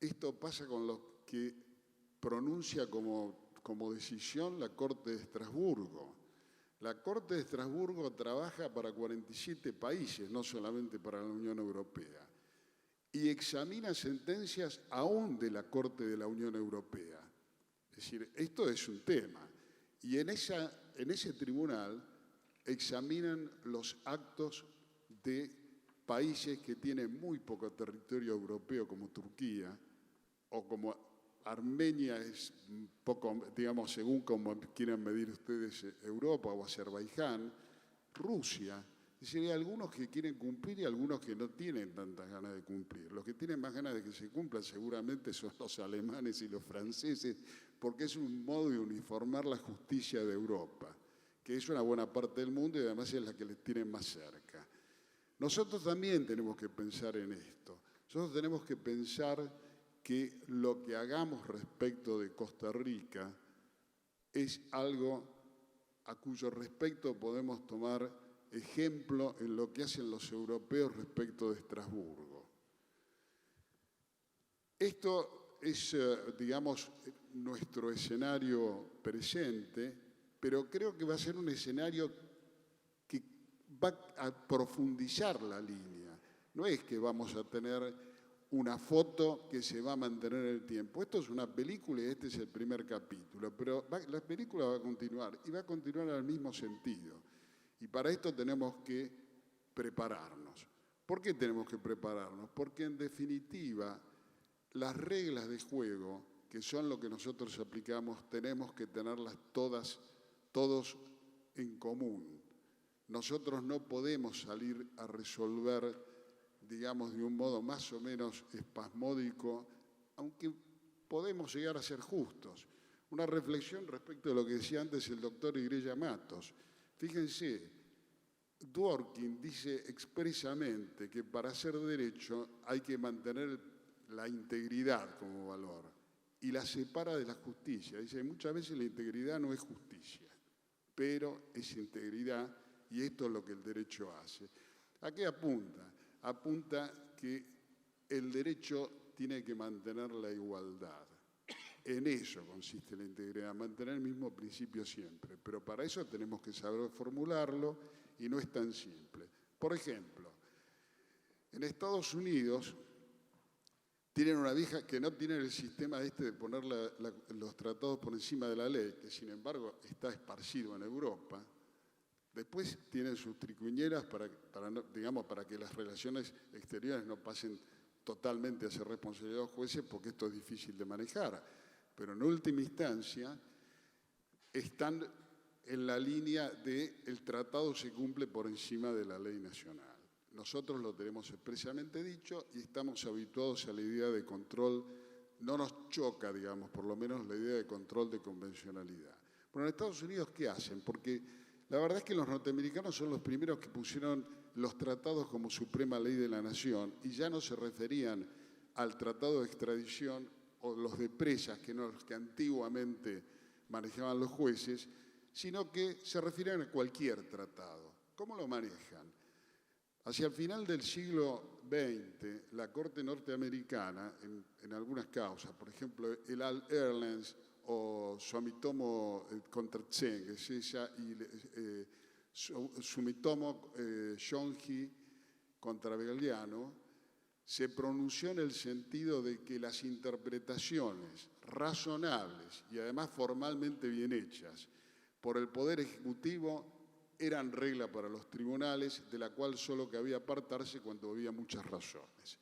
esto pasa con lo que pronuncia como decisión la Corte de Estrasburgo. La Corte de Estrasburgo trabaja para 47 países, no solamente para la Unión Europea, y examina sentencias aún de la Corte de la Unión Europea. Es decir, esto es un tema. Y en ese tribunal examinan los actos de países que tienen muy poco territorio europeo, como Turquía, o como Armenia es poco, digamos, según como quieran medir ustedes Europa, o Azerbaiyán, Rusia. Es decir, hay algunos que quieren cumplir y algunos que no tienen tantas ganas de cumplir. Los que tienen más ganas de que se cumplan seguramente son los alemanes y los franceses, porque es un modo de uniformar la justicia de Europa, que es una buena parte del mundo y además es la que les tienen más cerca. Nosotros también tenemos que pensar en esto. Nosotros tenemos que pensar que lo que hagamos respecto de Costa Rica es algo a cuyo respecto podemos tomar ejemplo en lo que hacen los europeos respecto de Estrasburgo. Esto es, digamos, nuestro escenario presente, pero creo que va a ser un escenario que va a profundizar la línea. No es que vamos a tener una foto que se va a mantener en el tiempo. Esto es una película y este es el primer capítulo, pero la película va a continuar y va a continuar al mismo sentido. Y para esto tenemos que prepararnos. ¿Por qué tenemos que prepararnos? Porque en definitiva las reglas de juego, que son lo que nosotros aplicamos, tenemos que tenerlas todos en común. Nosotros no podemos salir a resolver, digamos, de un modo más o menos espasmódico, aunque podemos llegar a ser justos. Una reflexión respecto de lo que decía antes el doctor Igrella Matos. Fíjense, Dworkin dice expresamente que para hacer derecho hay que mantener la integridad como valor y la separa de la justicia. Dice, muchas veces la integridad no es justicia, pero es integridad y esto es lo que el derecho hace. ¿A qué apunta? Apunta que el derecho tiene que mantener la igualdad. En eso consiste la integridad, mantener el mismo principio siempre. Pero para eso tenemos que saber formularlo y no es tan simple. Por ejemplo, en Estados Unidos tienen una vieja que no tienen el sistema de poner los tratados por encima de la ley, que sin embargo está esparcido en Europa, Después tienen sus triquiñuelas para que las relaciones exteriores no pasen totalmente a ser responsabilidad de los jueces, porque esto es difícil de manejar. Pero en última instancia están en la línea de el tratado se cumple por encima de la ley nacional. Nosotros lo tenemos expresamente dicho y estamos habituados a la idea de control. No nos choca, digamos, por lo menos la idea de control de convencionalidad. Bueno, en Estados Unidos, ¿qué hacen? Porque la verdad es que los norteamericanos son los primeros que pusieron los tratados como suprema ley de la nación y ya no se referían al tratado de extradición o los de presas que antiguamente manejaban los jueces, sino que se refieren a cualquier tratado. ¿Cómo lo manejan? Hacia el final del siglo XX, la Corte norteamericana, en algunas causas, por ejemplo, el Al Airlines o Sumitomo contra Tseng, es esa, y Sumitomo Shongi contra Belliano, se pronunció en el sentido de que las interpretaciones razonables y además formalmente bien hechas por el Poder Ejecutivo eran regla para los tribunales, de la cual solo cabía apartarse cuando había muchas razones.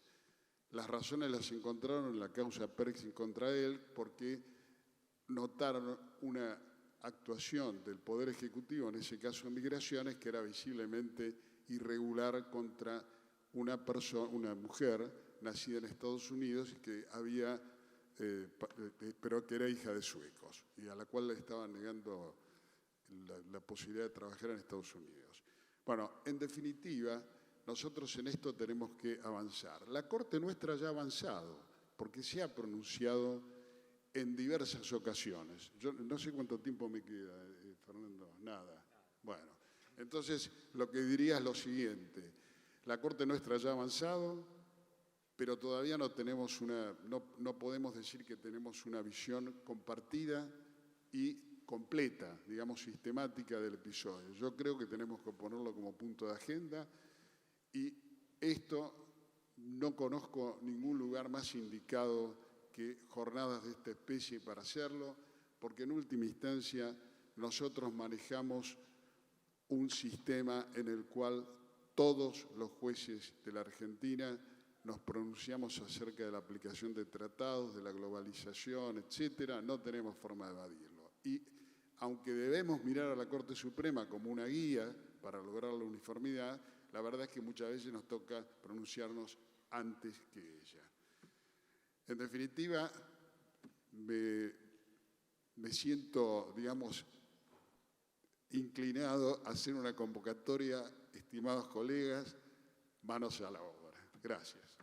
Las razones las encontraron en la causa Perkins contra él porque notaron una actuación del Poder Ejecutivo, en ese caso en migraciones, que era visiblemente irregular contra una mujer nacida en Estados Unidos y que pero que era hija de suecos y a la cual le estaban negando la posibilidad de trabajar en Estados Unidos. Bueno, en definitiva, nosotros en esto tenemos que avanzar. La Corte nuestra ya ha avanzado, porque se ha pronunciado en diversas ocasiones. Yo no sé cuánto tiempo me queda, Fernando, nada. Bueno, entonces lo que diría es lo siguiente. La Corte nuestra ya ha avanzado, pero todavía no podemos decir que tenemos una visión compartida y completa, digamos, sistemática del episodio. Yo creo que tenemos que ponerlo como punto de agenda y esto no conozco ningún lugar más indicado que jornadas de esta especie para hacerlo, porque en última instancia nosotros manejamos un sistema en el cual todos los jueces de la Argentina nos pronunciamos acerca de la aplicación de tratados, de la globalización, etcétera, no tenemos forma de evadirlo. Y aunque debemos mirar a la Corte Suprema como una guía para lograr la uniformidad, la verdad es que muchas veces nos toca pronunciarnos antes que ella. En definitiva, me siento, digamos, inclinado a hacer una convocatoria, estimados colegas, manos a la obra. Gracias.